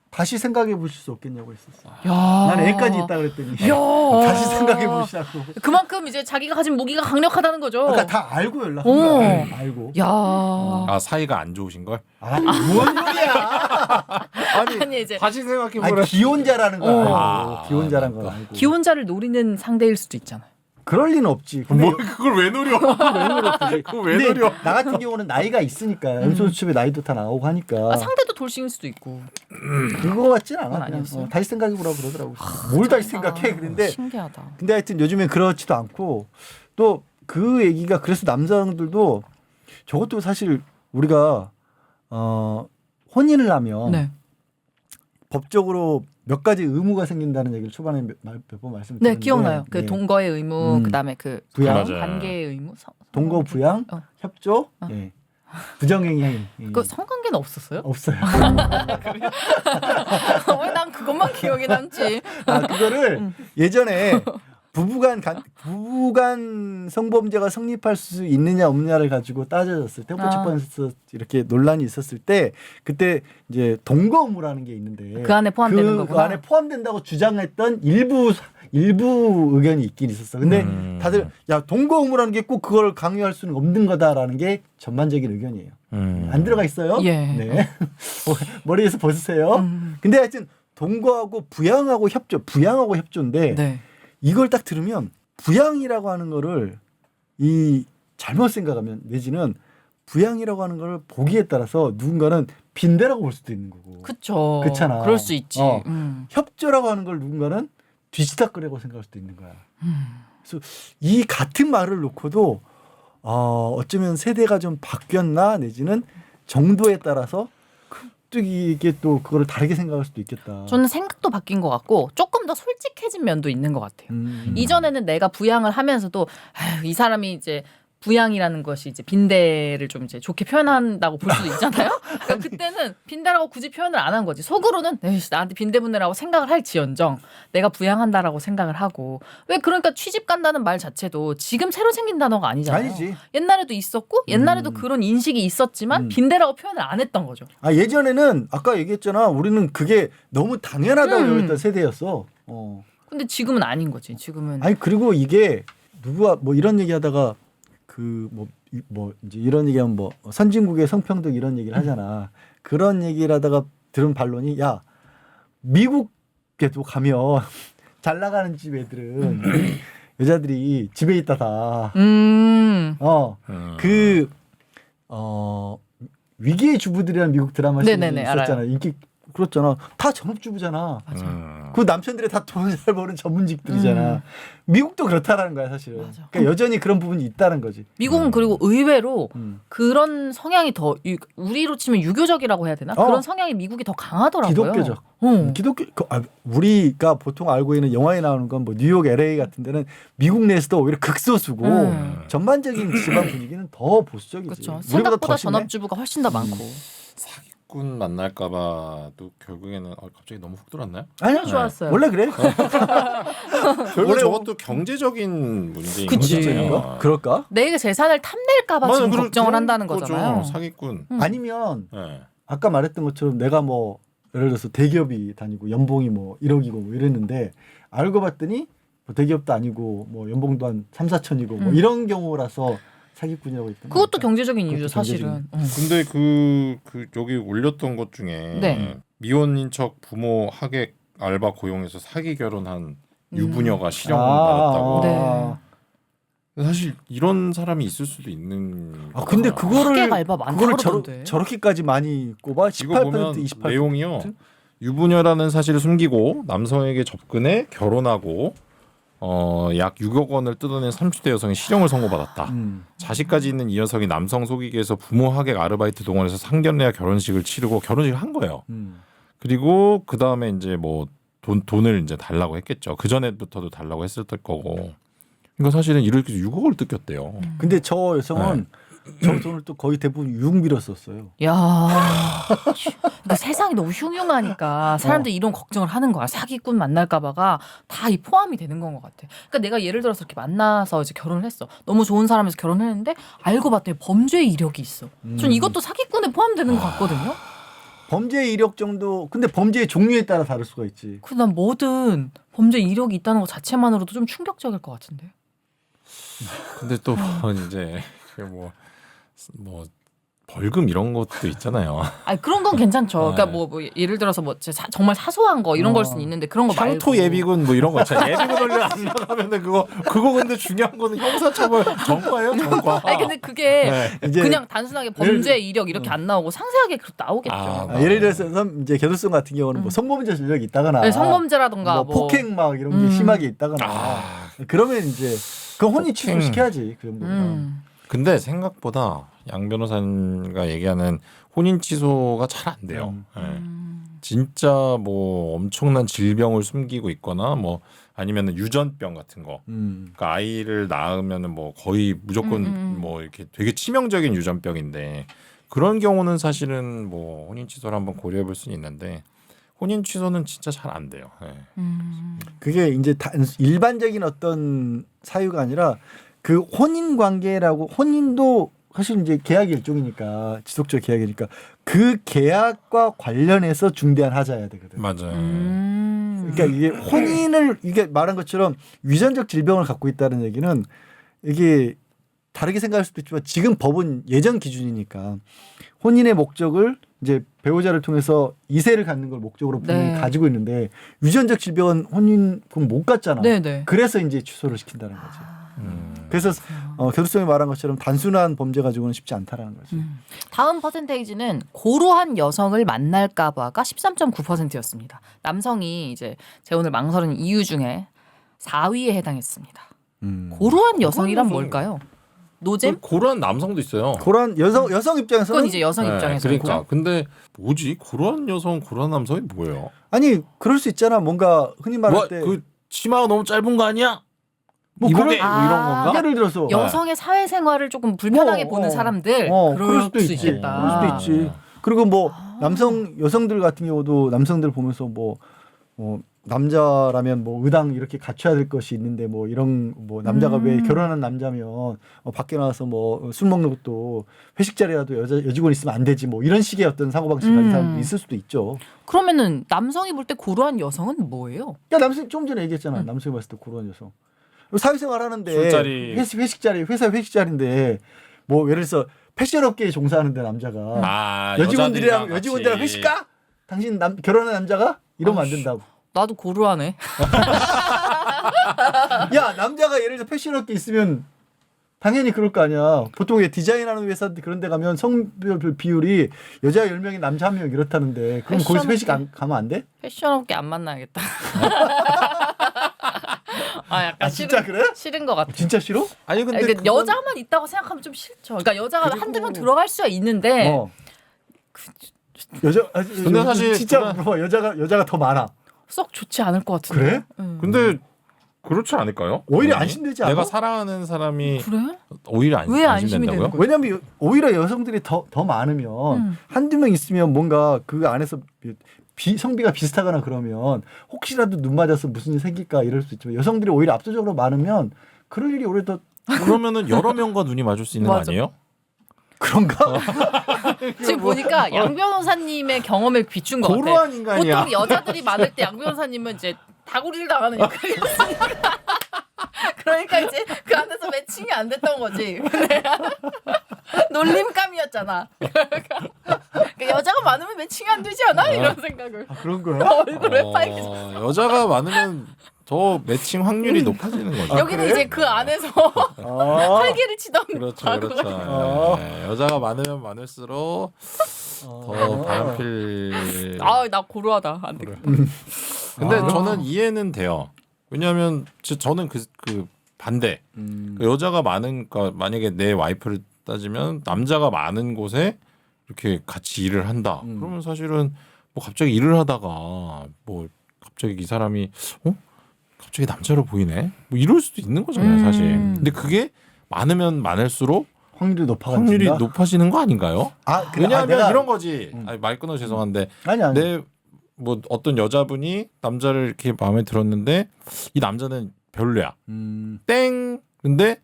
다시 생각해 보실 수 없겠냐고 했었어. 야. 난 애까지 있다 그랬더니 야. 다시 생각해 보시라고. 그만큼 이제 자기가 가진 무기가 강력하다는 거죠. 그러니까 다 알고 연락. 알고. 야. 아 사이가 안 좋으신 걸? 뭔 소리야? 아니 이제 다시 생각해 아니, 기혼자라는 거 알고. 아, 기혼자라는 걸 알고. 기혼자를 노리는 상대일 수도 있잖아요. 그럴 리는 없지. 근데 뭘 그걸 왜 노려? 그걸 왜 근데 노려? 나 같은 경우는 나이가 있으니까 음소거 수첩에 나이도 다 나오고 하니까 아, 상대도 돌싱일 수도 있고. 그거 같진 않아. 그건 그냥 아니었어요? 다시 생각해보라 그러더라고. 뭘 다시 생각해? 그런데 신기하다. 근데 하여튼 요즘엔 그렇지도 않고 또 그 얘기가 그래서 남자들도 저것도 사실 우리가 혼인을 하면 네. 법적으로 몇 가지 의무가 생긴다는 얘기를 초반에 몇 번 말씀드렸는데 네, 기억나요. 그 네. 동거의 의무, 음. 그다음에 그 부양. 맞아요. 관계의 의무, 동거 부양, 협조, 어. 예. 부정행위 그 성관계는 없었어요? 없어요. 왜 난 그것만 기억에 남지? 아, 그거를 예전에 부부간 성범죄가 성립할 수 있느냐 없느냐를 가지고 따져졌을 때 헌법재판소에서 이렇게 논란이 있었을 때 그때 이제 동거 의무라는 게 있는데 그 안에 포함되는 그 거구나. 안에 포함된다고 주장했던 일부 의견이 있긴 있었어. 근데 다들 야 동거 의무라는 게 꼭 그걸 강요할 수는 없는 거다라는 게 전반적인 의견이에요. 안 들어가 있어요? 예. 네. 머리에서 벗으세요. 근데 하여튼 동거하고 부양하고 협조인데 네. 이걸 딱 들으면 부양이라고 하는 거를 이 잘못 생각하면 내지는 부양이라고 하는 걸 보기에 따라서 누군가는 빈대라고 볼 수도 있는 거고 그쵸. 그렇잖아. 그럴 수 있지. 어. 협조라고 하는 걸 누군가는 뒤치다거리라고 생각할 수도 있는 거야. 그래서 이 같은 말을 놓고도 어쩌면 세대가 좀 바뀌었나 내지는 정도에 따라서 이게 또 그거를 다르게 생각할 수도 있겠다. 저는 생각도 바뀐 것 같고 조금 더 솔직해진 면도 있는 것 같아요. 이전에는 내가 부양을 하면서도 아유, 이 사람이 이제 부양이라는 것이 이제 빈대를 좀 이제 좋게 표현한다고 볼 수도 있잖아요. 그러니까 그때는 빈대라고 굳이 표현을 안 한 거지. 속으로는 에이씨, 나한테 빈대분해라고 생각을 할지언정 내가 부양한다라고 생각을 하고 왜 그러니까 취집 간다는 말 자체도 지금 새로 생긴 단어가 아니잖아요. 아니지. 옛날에도 있었고 옛날에도 그런 인식이 있었지만 빈대라고 표현을 안 했던 거죠. 아 예전에는 아까 얘기했잖아. 우리는 그게 너무 당연하다고 여겼던 세대였어. 근데 지금은 아닌 거지. 지금은 아니 그리고 이게 누가 뭐 이런 얘기하다가 그 뭐 이제 이런 얘기하면 뭐 선진국의 성평등 이런 얘기를 하잖아. 그런 얘기를 하다가 들은 반론이 야 미국에도 가면 잘 나가는 집 애들은 여자들이 집에 있다 다. 위기의 주부들이라는 미국 드라마 시리즈 네네네, 있었잖아. 알아요. 인기 그렇잖아. 다 전업주부잖아. 맞아. 그 남편들이 다 돈 잘 버는 전문직들이잖아. 미국도 그렇다라는 거야 사실은. 맞아. 그러니까 여전히 그런 부분이 있다는 거지. 미국은 그리고 의외로 음. 그런 성향이 더 우리로 치면 유교적이라고 해야 되나? 그런 성향이 미국이 더 강하더라고요. 기독교적. 어. 우리가 보통 알고 있는 영화에 나오는 건 뭐 뉴욕, LA 같은 데는 미국 내에서도 오히려 극소수고 전반적인 지방 분위기는 더 보수적이지. 그렇죠. 우리보다 생각보다 더 심해. 전업주부가 훨씬 더 많고. 사기꾼 만날까봐도 결국에는 갑자기 너무 훅 들었나요? 아니요, 좋았어요. 원래 그래. 결국 원래 저것도 경제적인 문제인 그치. 거잖아요. 그럴까? 내 재산을 탐낼까봐 지금 걱정을 한다는 거죠. 거잖아요. 사기꾼. 아니면 네. 아까 말했던 것처럼 내가 뭐 예를 들어서 대기업이 다니고 연봉이 뭐 1억이고 뭐 이랬는데 알고 봤더니 뭐 대기업도 아니고 뭐 연봉도 한 3, 4천이고 뭐 이런 경우라서 사기꾼이라고 했던 그것도 거니까. 경제적인 이유죠, 그것도 사실은. 근데 그 여기 올렸던 것 중에 네. 미혼인 척 부모 하객 알바 고용해서 사기 결혼한 유부녀가 실형받았다고. 네. 사실 이런 사람이 있을 수도 있는. 근데 거잖아요. 그거를 하객 알바 많다 그거를 그러던데. 저렇게까지 많이 꼽아? 이거 18% 보면 28%. 내용이요. 유부녀라는 사실을 숨기고 남성에게 접근해 결혼하고 약 6억 원을 뜯어낸 30대 여성이 실형을 선고받았다. 자식까지 있는 이 녀석이 남성 속이기에서 부모 하객 아르바이트 동원해서 상견례와 결혼식을 치르고 결혼식을 한 거예요. 그리고 그 다음에 이제 뭐 돈을 이제 달라고 했겠죠. 그 전에부터도 달라고 했을 거고. 그러니까 사실은 이렇게 6억을 뜯겼대요. 근데 저 여성은 저 돈을 또 거의 대부분 유흥비로 썼어요. 야, 그러니까 세상이 너무 흉흉하니까 사람들이 이런 걱정을 하는 거야. 사기꾼 만날까봐가 다 이 포함이 되는 건 것 같아. 그러니까 내가 예를 들어서 이렇게 만나서 이제 결혼을 했어. 너무 좋은 사람에서 결혼했는데 알고 봤더니 범죄 이력이 있어. 전 이것도 사기꾼에 포함되는 것 같거든요. 범죄 이력 정도. 근데 범죄의 종류에 따라 다를 수가 있지. 그래서 난 뭐든 범죄 이력이 있다는 것 자체만으로도 좀 충격적일 것 같은데. 근데 또 이제 뭐 벌금 이런 것도 있잖아요. 아니 그런 건 괜찮죠. 네. 그러니까 뭐 예를 들어서 뭐 정말 사소한 거 이런 걸 수는 있는데 그런 거 말고 향토 예비군 뭐 이런 거 있잖아요. 예비군을 안 나가면은 그거 근데 중요한 거는 형사처벌 전과예요, 전과. 아니 근데 그게 네. 이제 그냥 단순하게 범죄 이력 이렇게 안 나오고 상세하게 나오겠죠. 아, 예를 들어서 이제 겨들성 같은 경우는 뭐 성범죄 전력이 있다거나 네, 성범죄라든가 뭐 폭행 막 이런 게 심하게 있다거나 그러면 이제 그 혼인 취소시켜야지 그 정도면. 근데 생각보다 양 변호사가 얘기하는 혼인 취소가 잘 안 돼요. 예. 진짜 뭐 엄청난 질병을 숨기고 있거나 뭐 아니면은 유전병 같은 거. 그러니까 아이를 낳으면은 뭐 거의 무조건 뭐 이렇게 되게 치명적인 유전병인데 그런 경우는 사실은 뭐 혼인 취소를 한번 고려해 볼 수는 있는데 혼인 취소는 진짜 잘 안 돼요. 예. 그게 이제 일반적인 어떤 사유가 아니라 그 혼인 관계라고 혼인도 사실 이제 계약 일종이니까 지속적 계약이니까 그 계약과 관련해서 중대한 하자여야 되거든. 맞아요. 그러니까 이게 혼인을 이게 말한 것처럼 유전적 질병을 갖고 있다는 얘기는 이게 다르게 생각할 수도 있지만 지금 법은 예전 기준이니까 혼인의 목적을 이제 배우자를 통해서 이세를 갖는 걸 목적으로 분명히 네. 가지고 있는데 유전적 질병은 혼인 그럼 못 갖잖아. 네네. 그래서 이제 취소를 시킨다는 거지. 그래서 겨들성이 말한 것처럼 단순한 범죄 가지고는 쉽지 않다라는 거지. 다음 퍼센테이지는 고루한 여성을 만날까봐가 13.9%였습니다. 남성이 이제 재혼을 망설이는 이유 중에 4위에 해당했습니다. 고루한 여성이란 뭘까요? 노잼? 고루한 남성도 있어요. 고란 여성 입장에서는 그건 이제 여성 입장에서 그러니까 근데 뭐지 고루한 여성 고루한 남성이 뭐예요? 아니 그럴 수 있잖아. 뭔가 흔히 말할 때 그 치마가 너무 짧은 거 아니야? 뭐 이보게 그런- 뭐 이런 건가? 예를 들어서 여성의 사회생활을 조금 불편하게 보는 사람들 그럴 그럴 수도 수 있지. 있겠다. 그럴 수도 있지. 그리고 뭐 여성들 같은 경우도 남성들 보면서 뭐 남자라면 뭐 의당 이렇게 갖춰야 될 것이 있는데 뭐 이런 뭐 남자가 왜 결혼한 남자면 밖에 나와서 뭐 술 먹는 것도 회식 자리라도 여직원 있으면 안 되지 뭐 이런 식의 어떤 사고방식 가진 사람도 있을 수도 있죠. 그러면은 남성이 볼 때 고루한 여성은 뭐예요? 야 남성 좀 전에 얘기했잖아. 남성이 봤을 때 고루한 여성. 사회생활 하는데 술자리. 회식 자리 회사 회식 자리인데 뭐 예를 들어서 패션업계에 종사하는데 남자가 여직원들이랑 회식 가? 당신 결혼한 남자가 이러면 안 된다고. 나도 고루하네. 야 남자가 예를 들어 패션업계 있으면 당연히 그럴 거 아니야. 보통 디자인하는 회사 그런 데 가면 성별 비율이 여자 10명에 남자 1명 이렇다는데 그럼 거기서 회식 가면 안 돼? 패션업계 안 만나야겠다. 약간 진짜 그래? 싫은 것 같아. 진짜 싫어? 아니 근데 그러니까 여자만 있다고 생각하면 좀 싫죠. 그러니까 여자가 한두 명 들어갈 수야 있는데 근데 사실 진짜 그건- 물어봐. 여자가 더 많아. 썩 좋지 않을 것 같은데. 그래? 근데 그렇지 않을까요? 오히려 아니, 안심되지 않아? 내가 사랑하는 사람이 그래? 오히려 왜 안심이 안심된다고요? 되는 거야? 왜냐면 오히려 여성들이 더 많으면 한두 명 있으면 뭔가 그 안에서 성비가 비슷하거나 그러면 혹시라도 눈 맞아서 무슨 일 생길까 이럴 수 있지만 여성들이 오히려 압도적으로 많으면 그럴 일이 오히려 더 그러면은 여러 명과 눈이 맞을 수 있는 거 맞아. 아니에요? 그런가? 지금 보니까 양 변호사님의 경험을 비춘 것 같아. 고루한 인간이야. 보통 여자들이 많을 때 양 변호사님은 이제 다구리를 당하는 역할이었으니까. 그러니까 이제 그 안에서 매칭이 안 됐던 거지. 놀림감이었잖아. 그러니까 여자가 많으면 매칭이 안 되지 않아? 이런 생각을. 그런 거야? 얼굴 왜 빨개져? 여자가 많으면 더 매칭 확률이 높아지는 거죠. 여기는 이제 그 안에서 활개를 치던 그렇죠, 과거가 그렇죠. 어. 예, 여자가 많으면 많을수록 더 바람필. 나 고루하다. 안 되겠다. 근데 저는 이해는 돼요. 왜냐하면 저는 그 반대. 그 여자가 많으니까 만약에 내 와이프를 따지면 남자가 많은 곳에 이렇게 같이 일을 한다. 그러면 사실은 뭐 갑자기 일을 하다가 뭐 갑자기 이 사람이 갑자기 남자로 보이네. 뭐 이럴 수도 있는 거잖아요, 사실. 근데 그게 많으면 많을수록 확률이 확률이 높아지는 거 아닌가요? 왜냐하면 이런 거지. 말 끊어 죄송한데 아니. 내 뭐 어떤 여자분이 남자를 이렇게 마음에 들었는데 이 남자는 별로야. 땡. 근데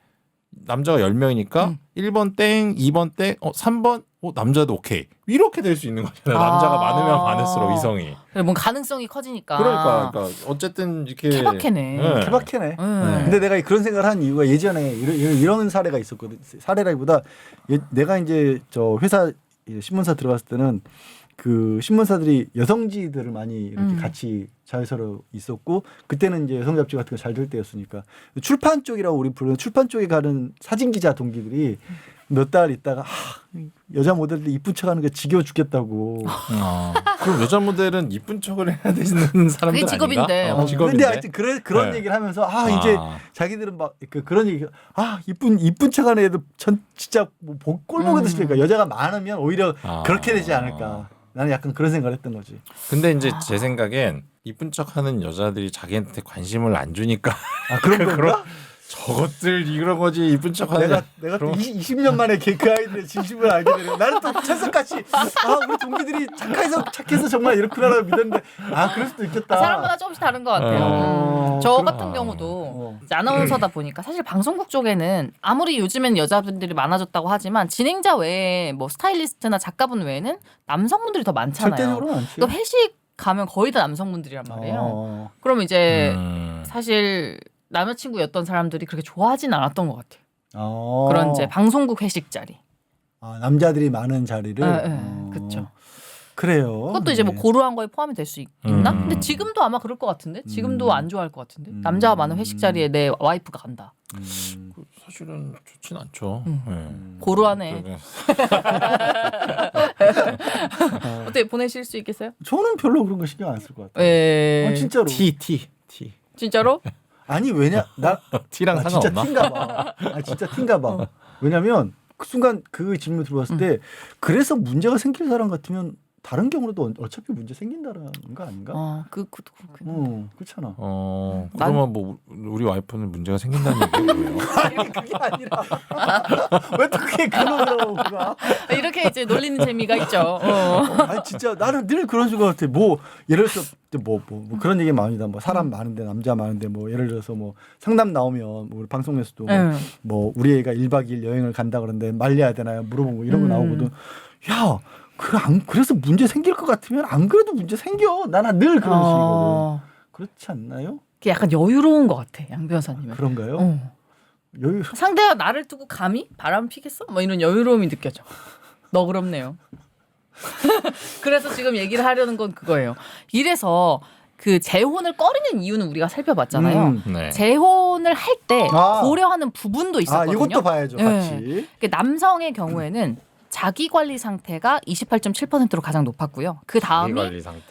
남자가 10명이니까 1번 땡, 2번 땡, 3번 남자도 오케이. 이렇게 될 수 있는 거잖아요. 남자가 많으면 많을수록 이성이. 그래, 뭔 가능성이 커지니까. 그러니까 어쨌든 이렇게 케바케네. 네. 케바케네. 근데 내가 그런 생각을 한 이유가 예전에 이런 사례가 있었거든. 사례라기보다 내가 이제 저 회사 신문사 들어갔을 때는 그 신문사들이 여성지들을 많이 이렇게 같이 자회사로 있었고 그때는 이제 여성 잡지 같은 거 잘 될 때였으니까 출판 쪽이라고 우리 부르는 출판 쪽에 가는 사진 기자 동기들이 몇 달 있다가 여자 모델들 이쁜 척하는 게 지겨워 죽겠다고. 그럼 여자 모델은 이쁜 척을 해야 되는 사람들 그게 직업인데. 아닌가? 근데 하여튼 그런 네. 얘기를 하면서 이제 자기들은 막 그런 얘기 이쁜 척하는 애들 진짜 뭐 꼴 보기도 싫으니까 여자가 많으면 오히려 그렇게 되지 않을까. 나는 약간 그런 생각을 했던 거지. 근데 이제 제 생각엔 이쁜 척하는 여자들이 자기한테 관심을 안 주니까 그런 건가? 저것들 이런 거지 이쁜 척하는. 내가 또 20년 만에 그 아이들의 진심을 알게 되네. 나는 또 찰석같이 우리 동기들이 착해서 정말 이렇구나라고 믿었는데 그럴 수도 있겠다. 사람마다 조금씩 다른 것 같아요. 저 같은 경우도 이제 아나운서다 보니까 사실 방송국 쪽에는 아무리 요즘엔 여자분들이 많아졌다고 하지만 진행자 외에 뭐 스타일리스트나 작가분 외에는 남성분들이 더 많잖아요. 절대적으로 많지. 또 회식 가면 거의 다 남성분들이란 말이에요. 그럼 이제 사실 남자친구였던 사람들이 그렇게 좋아하진 않았던 것 같아요. 그런 이제 방송국 회식 자리. 남자들이 많은 자리를. 그렇죠. 그래요. 그것도 이제 뭐 고루한 거에 포함이 될 수 있나? 근데 지금도 아마 그럴 것 같은데. 지금도 안 좋아할 것 같은데. 남자가 많은 회식 자리에 내 와이프가 간다. 사실은 좋진 않죠. 고루하네. 어떻게 보내실 수 있겠어요? 저는 별로 그런 거 신경 안 쓸 것 같아요. 진짜로. T. 진짜로? 아니 왜냐 나 T랑 진짜 상관없나? 티인가 봐. 진짜 티인가 봐. 왜냐면 그 순간 그 질문 들어봤을 때 그래서 문제가 생길 사람 같으면 다른 경우로도 어차피 문제 생긴다는 거 아닌가? 그렇군요. 그렇잖아. 그러면 뭐 우리 와이프는 문제가 생긴다는 얘기예요. 아니 그게 아니라 왜 또 그게 그거라고 그가? 이렇게 이제 놀리는 재미가 있죠. 아니 진짜 나는 늘 그런 줄 같아. 뭐 예를 들어서 뭐 그런 얘기 많이다. 뭐 사람 많은데 남자 많은데 뭐 예를 들어서 뭐 상담 나오면 뭐 우리 방송에서도 뭐 우리 애가 1박 2일 여행을 간다 그러는데 말려야 되나요? 물어본 거 이런 거 나오거든. 야. 그래서 문제 생길 것 같으면 안 그래도 문제 생겨. 나는 늘 그런 식이거든. 그렇지 않나요? 그게 약간 여유로운 것 같아, 양 변호사님은. 그런가요? 여유. 상대가 나를 두고 감히 바람 피겠어? 뭐 이런 여유로움이 느껴져. 너그럽네요. 그래서 지금 얘기를 하려는 건 그거예요. 이래서 그 재혼을 꺼리는 이유는 우리가 살펴봤잖아요. 네. 재혼을 할 때 고려하는 부분도 있었거든요. 이것도 봐야죠, 같이. 남성의 경우에는 자기 관리 상태가 28.7%로 가장 높았고요. 그 다음이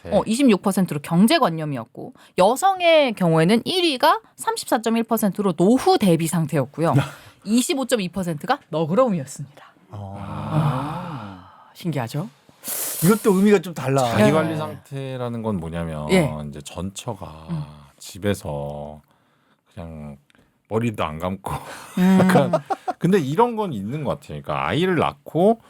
26%로 경제관념이었고, 여성의 경우에는 1위가 34.1%로 노후 대비 상태였고요. 25.2%가 너그러움이었습니다. 신기하죠? 이것도 의미가 좀 달라. 자기 관리 상태라는 건 뭐냐면 이제 전처가 집에서 그냥 머리도 안 감고 근데 이런 건 있는 것 같아요. 그러니까 아이를 낳고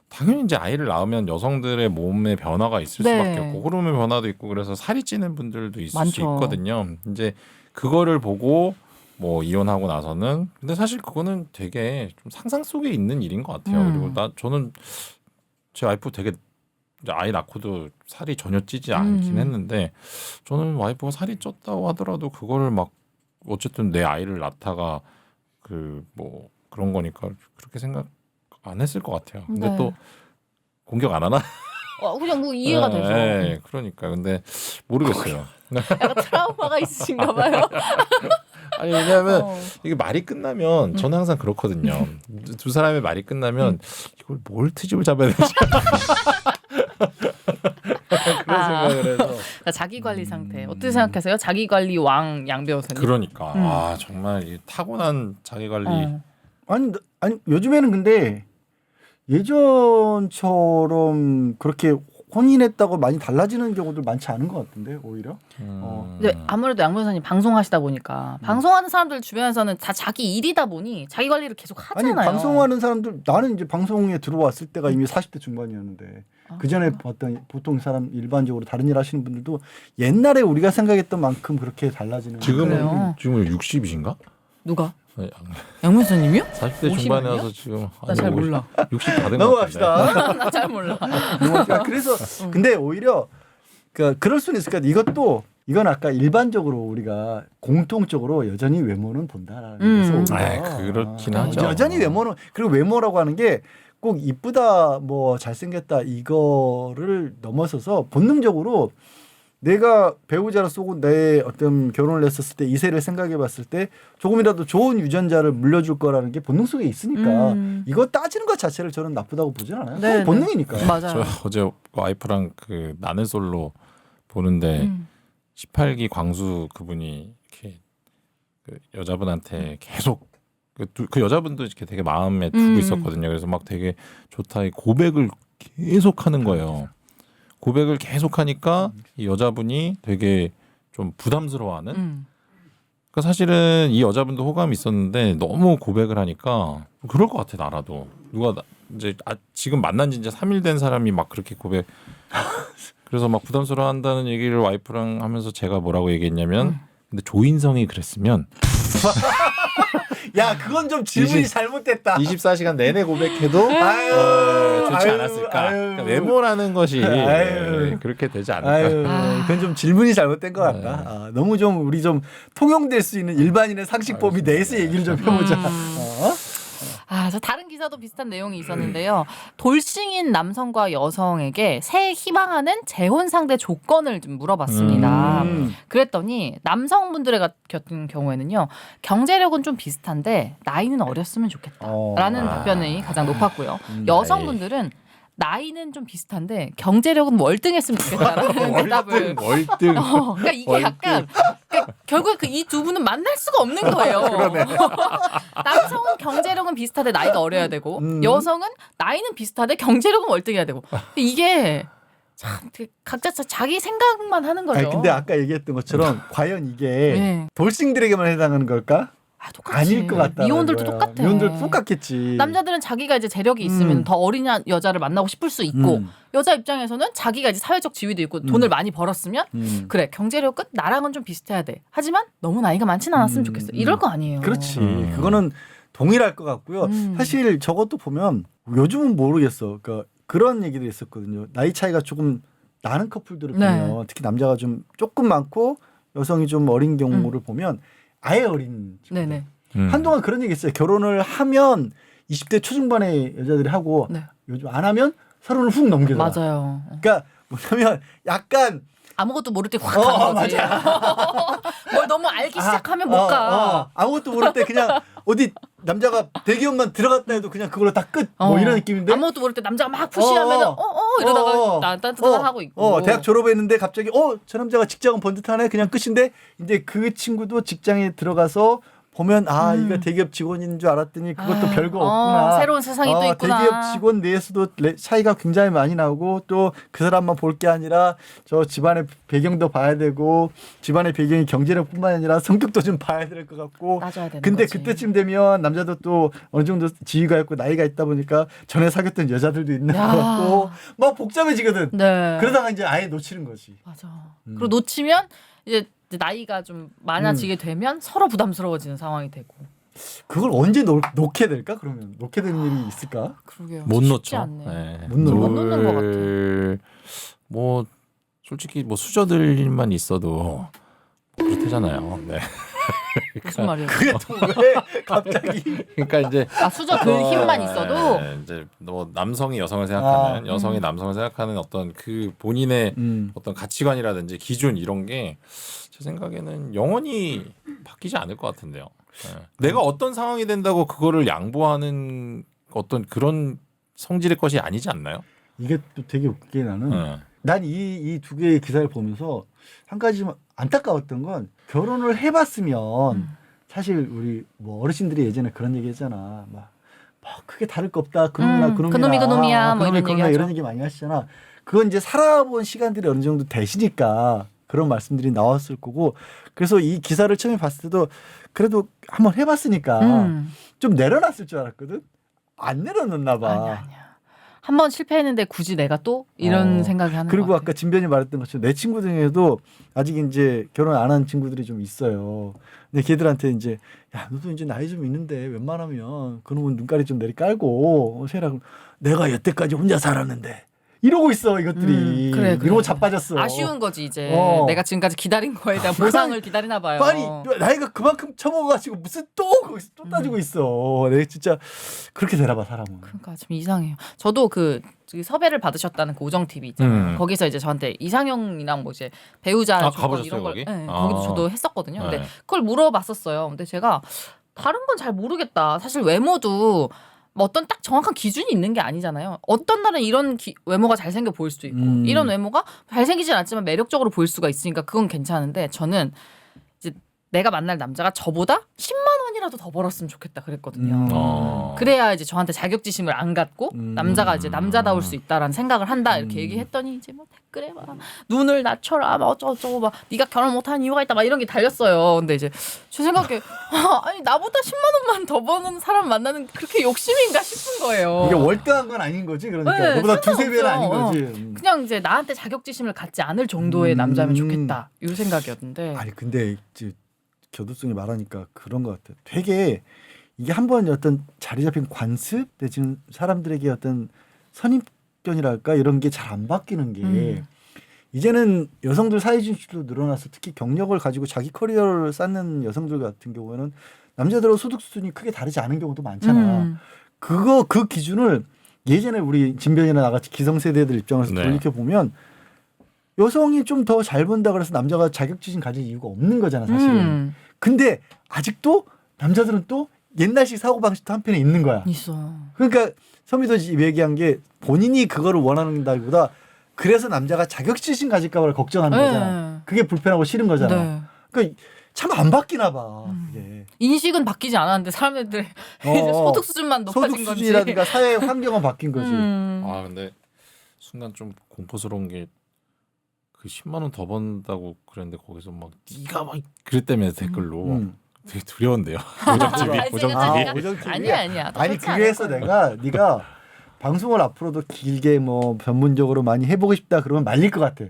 당연히 이제 아이를 낳으면 여성들의 몸에 변화가 있을 수밖에 없고 호르몬 변화도 있고 그래서 살이 찌는 분들도 있을 수 있거든요. 이제 그거를 보고 뭐 이혼하고 나서는 근데 사실 그거는 되게 좀 상상 속에 있는 일인 것 같아요. 그리고 저는 제 와이프 되게 아이 낳고도 살이 전혀 찌지 않긴 했는데 저는 와이프가 살이 쪘다고 하더라도 그거를 막 어쨌든 내 아이를 낳다가 그 뭐 그런 거니까 그렇게 생각 안 했을 것 같아요. 근데 또 공격 안 하나? 그냥 뭐 이해가 되죠. 네, 그러니까 근데 모르겠어요. 약간 트라우마가 있으신가 봐요. 아니 왜냐하면 이게 말이 끝나면 저는 항상 그렇거든요. 두 사람의 말이 끝나면 이걸 뭘 트집을 잡아야 되지? 그런 생각을 해서 자기 관리 상태 어떻게 생각하세요? 자기 관리 왕 양 변호사님. 그러니까 정말 이 타고난 자기 관리. 아니 요즘에는 근데 예전처럼 그렇게 혼인했다고 많이 달라지는 경우들 많지 않은 것 같은데 오히려. 근데 아무래도 양 변호사님 방송하시다 보니까 방송하는 사람들 주변에서는 다 자기 일이다 보니 자기 관리를 계속 하잖아요. 아니 방송하는 사람들 나는 이제 방송에 들어왔을 때가 이미 40대 중반이었는데 그 전에 봤던 보통 사람 일반적으로 다른 일 하시는 분들도 옛날에 우리가 생각했던 만큼 그렇게 달라지는. 지금 60이신가? 누가? 양문수님이요? 40대 50 중반에 아니야? 와서 지금 나 잘 몰라. 60 다 된 것 같은데. 넘어갑시다. 나 잘 몰라. 그래서 근데 오히려 그럴 수는 있을 것 같아. 이건 아까 일반적으로 우리가 공통적으로 여전히 외모는 본다라는 데서 오는 거야. 그렇긴 하죠. 여전히 외모는 그리고 외모라고 하는 게 꼭 이쁘다 뭐 잘생겼다 이거를 넘어서서 본능적으로 내가 배우자로 쏘고 내 어떤 결혼을 했었을 때 이세를 생각해 봤을 때 조금이라도 좋은 유전자를 물려줄 거라는 게 본능 속에 있으니까 이거 따지는 것 자체를 저는 나쁘다고 보진 않아요. 네, 그건 본능이니까. 저 맞아요. 어제 와이프랑 그 나는 솔로 보는데 18기 광수 그분이 이렇게 그 여자분한테 계속 그 여자분도 이렇게 되게 마음에 두고 있었거든요. 그래서 막 되게 좋다 이 고백을 계속 하는 거예요. 고백을 계속 하니까 이 여자분이 되게 좀 부담스러워하는. 그러니까 사실은 이 여자분도 호감이 있었는데 너무 고백을 하니까 그럴 것 같아 나라도 누가 이제 지금 만난 지 이제 3일 된 사람이 막 그렇게 고백. 그래서 막 부담스러워한다는 얘기를 와이프랑 하면서 제가 뭐라고 얘기했냐면 근데 조인성이 그랬으면 야 그건 좀 질문이 20 잘못됐다. 24시간 내내 고백해도 좋지 않았을까. 그러니까 외모라는 것이 그렇게 되지 않을까. 그건 좀 질문이 잘못된 것 같다. 너무 좀 우리 좀 통용될 수 있는 일반인의 상식법이 내에서 얘기를 좀 해보자. 저 다른 기사도 비슷한 내용이 있었는데요. 돌싱인 남성과 여성에게 새해 희망하는 재혼 상대 조건을 좀 물어봤습니다. 그랬더니 남성분들의 같은 경우에는요. 경제력은 좀 비슷한데 나이는 어렸으면 좋겠다라는 답변이 가장 높았고요. 여성분들은 나이는 좀 비슷한데 경제력은 월등했으면 좋겠다라는 대답을. 월등. 그러니까 이게 약간 결국에 이 두 분은 만날 수가 없는 거예요. 남성은 경제력은 비슷한데 나이가 어려야 되고 여성은 나이는 비슷한데 경제력은 월등해야 되고 이게 참 각자 자기 생각만 하는 거죠. 아니, 근데 아까 얘기했던 것처럼 과연 이게 네. 돌싱들에게만 해당하는 걸까? 똑같지. 아닐 것 같다. 미혼들도 똑같아. 미혼들도 똑같겠지. 남자들은 자기가 이제 재력이 있으면 더 어린 여자를 만나고 싶을 수 있고 여자 입장에서는 자기가 이제 사회적 지위도 있고 돈을 많이 벌었으면 그래 경제력은 나랑은 좀 비슷해야 돼. 하지만 너무 나이가 많지는 않았으면 좋겠어. 이럴 거 아니에요. 그렇지. 그거는 동일할 것 같고요. 사실 저것도 보면 요즘은 모르겠어. 그러니까 그런 얘기도 있었거든요. 나이 차이가 조금 나는 커플들을 보면 특히 남자가 좀 조금 많고 여성이 좀 어린 경우를 보면 아예 어린 네네. 한동안 그런 얘기 있어요. 결혼을 하면 20대 초중반의 여자들이 하고 요즘 안 하면 30을 훅 넘기더라. 맞아요. 그러니까 뭐냐면 약간 아무것도 모를 때 확 가는 거지. 뭘 너무 알기 시작하면 못 가. 아무것도 모를 때 그냥 어디 남자가 대기업만 들어갔다 해도 그냥 그걸로 다 끝. 뭐 이런 느낌인데. 아무것도 모를 때 남자가 막 푸시하면 이러다가 딴딴 하고 있고. 대학 졸업했는데 갑자기 저 남자가 직장은 번듯하네. 그냥 끝인데 이제 그 친구도 직장에 들어가서 보면 이거 대기업 직원인 줄 알았더니 그것도 별거 없구나. 새로운 세상이 또 있구나. 대기업 직원 내에서도 차이가 굉장히 많이 나고 또 그 사람만 볼 게 아니라 저 집안의 배경도 봐야 되고 집안의 배경이 경제력뿐만 아니라 성격도 좀 봐야 될 것 같고. 맞아야 되는 근데 거지. 그때쯤 되면 남자도 또 어느 정도 지위가 있고 나이가 있다 보니까 전에 사귀었던 여자들도 있는 것 같고 막 복잡해지거든. 네. 그러다가 이제 아예 놓치는 거지. 맞아. 그리고 놓치면 이제 나이가 좀 많아지게 되면 서로 부담스러워지는 상황이 되고. 그걸 언제 놓게 될까? 그러면 놓게 되는 일이 있을까? 그러게요. 못 쉽지 놓죠. 않네. 네. 못 놓는 것 같아. 뭐 솔직히 뭐 수저들 일만 있어도 그렇대잖아요. 네. 무슨 말이에요? 그게 또 왜 갑자기? 그러니까 이제 수저 그 힘만 있어도 이제 뭐 남성이 여성을 생각하는 여성이 남성을 생각하는 어떤 그 본인의 어떤 가치관이라든지 기준 이런 게 제 생각에는 영원히 바뀌지 않을 것 같은데요. 네. 내가 어떤 상황이 된다고 그거를 양보하는 어떤 그런 성질의 것이 아니지 않나요? 이게 또 되게 웃기게 나는 난 이 두 개의 기사를 보면서 한 가지 안타까웠던 건 결혼을 해봤으면 사실 우리 뭐 어르신들이 예전에 그런 얘기 했잖아. 막 크게 다를 거 없다. 그놈이나 그놈이야 뭐 이런 얘기하죠. 이런 얘기 많이 하시잖아. 그건 이제 살아본 시간들이 어느 정도 되시니까 그런 말씀들이 나왔을 거고 그래서 이 기사를 처음에 봤을 때도 그래도 한번 해봤으니까 좀 내려놨을 줄 알았거든. 안 내려놨나 봐. 아니야. 한번 실패했는데 굳이 내가 또 이런 생각이 하는 그리고 것 아까 진변이 말했던 것처럼 내 친구 중에도 아직 이제 결혼 안 한 친구들이 좀 있어요. 근데 걔들한테 이제 야 너도 이제 나이 좀 있는데 웬만하면 그놈은 눈가리 좀 내리 깔고 세라. 내가 여태까지 혼자 살았는데 이러고 있어 이것들이. 그래. 이러고 자빠졌어. 아쉬운 거지 이제. 어. 내가 지금까지 기다린 거에 대한 보상을 기다리나 봐요. 아니 나이가 그만큼 처먹어가지고 무슨 또 거기서 또 따지고 있어. 내가 진짜 그렇게 되나봐 사람은. 그러니까 좀 이상해요. 저도 그 섭외를 받으셨다는 그 오정 TV 있잖아요. 거기서 이제 저한테 이상형이랑 뭐 이제 배우자 조건 가보셨어요, 이런 걸 거기? 네, 거기도 저도 했었거든요. 근데 네. 그걸 물어봤었어요. 근데 제가 다른 건 잘 모르겠다. 사실 외모도 뭐 어떤 딱 정확한 기준이 있는 게 아니잖아요. 어떤 날은 이런 외모가 잘생겨 보일 수도 있고 이런 외모가 잘생기진 않지만 매력적으로 보일 수가 있으니까 그건 괜찮은데 저는 이제 내가 만날 남자가 저보다 10만 원이라도 더 벌었으면 좋겠다 그랬거든요. 그래야 이제 저한테 자격지심을 안 갖고 남자가 이제 남자다울 수 있다라는 생각을 한다 이렇게 얘기했더니 이제 뭐 댓글에 막 눈을 낮춰라 막 어쩌고저쩌고 막 네가 결혼 못하는 이유가 있다 막 이런 게 달렸어요. 근데 이제 제 생각에 아니 나보다 10만 원만 더 버는 사람 만나는 그렇게 욕심인가 싶은 거예요. 이게 월등한 건 아닌 거지 그러니까 네, 너보다 두세 배는 상관없죠. 아닌 거지. 그냥 이제 나한테 자격지심을 갖지 않을 정도의 남자면 좋겠다 이 생각이었는데. 아니 근데 이제 교도성이 말하니까 그런 것 같아. 되게 이게 한번 어떤 자리 잡힌 관습 내지는 사람들에게 어떤 선입견이랄까 이런 게 잘 안 바뀌는 게 이제는 여성들 사회 진출도 늘어나서 특히 경력을 가지고 자기 커리어를 쌓는 여성들 같은 경우에는 남자들하고 소득 수준이 크게 다르지 않은 경우도 많잖아. 그 기준을 예전에 우리 진변이나 나같이 기성세대들 입장에서 네. 돌이켜 보면 여성이 좀 더 잘 본다 그래서 남자가 자격지심 가질 이유가 없는 거잖아 사실은. 근데 아직도 남자들은 또 옛날식 사고방식도 한편에 있는 거야. 있어. 그러니까 서미도 얘기한 게 본인이 그거를 원하는다기보다 그래서 남자가 자격지심 가질까 봐 걱정하는 네. 거잖아. 그게 불편하고 싫은 거잖아. 네. 그러니까 참 안 바뀌나 봐. 그게. 인식은 바뀌지 않았는데 사람들의 이제 소득 수준만 높아진 소득 건지. 수준이라든가 사회 환경은 바뀐 거지. 아 근데 순간 좀 공포스러운 게 그 10만 원 더 번다고 그랬는데 거기서 막 네가 막 그랬다며 댓글로 되게 두려운데요. 오정 TV. 아니야. 아니 그래서 네가 방송을 앞으로도 길게 뭐 전문적으로 많이 해보고 싶다 그러면 말릴 것 같아.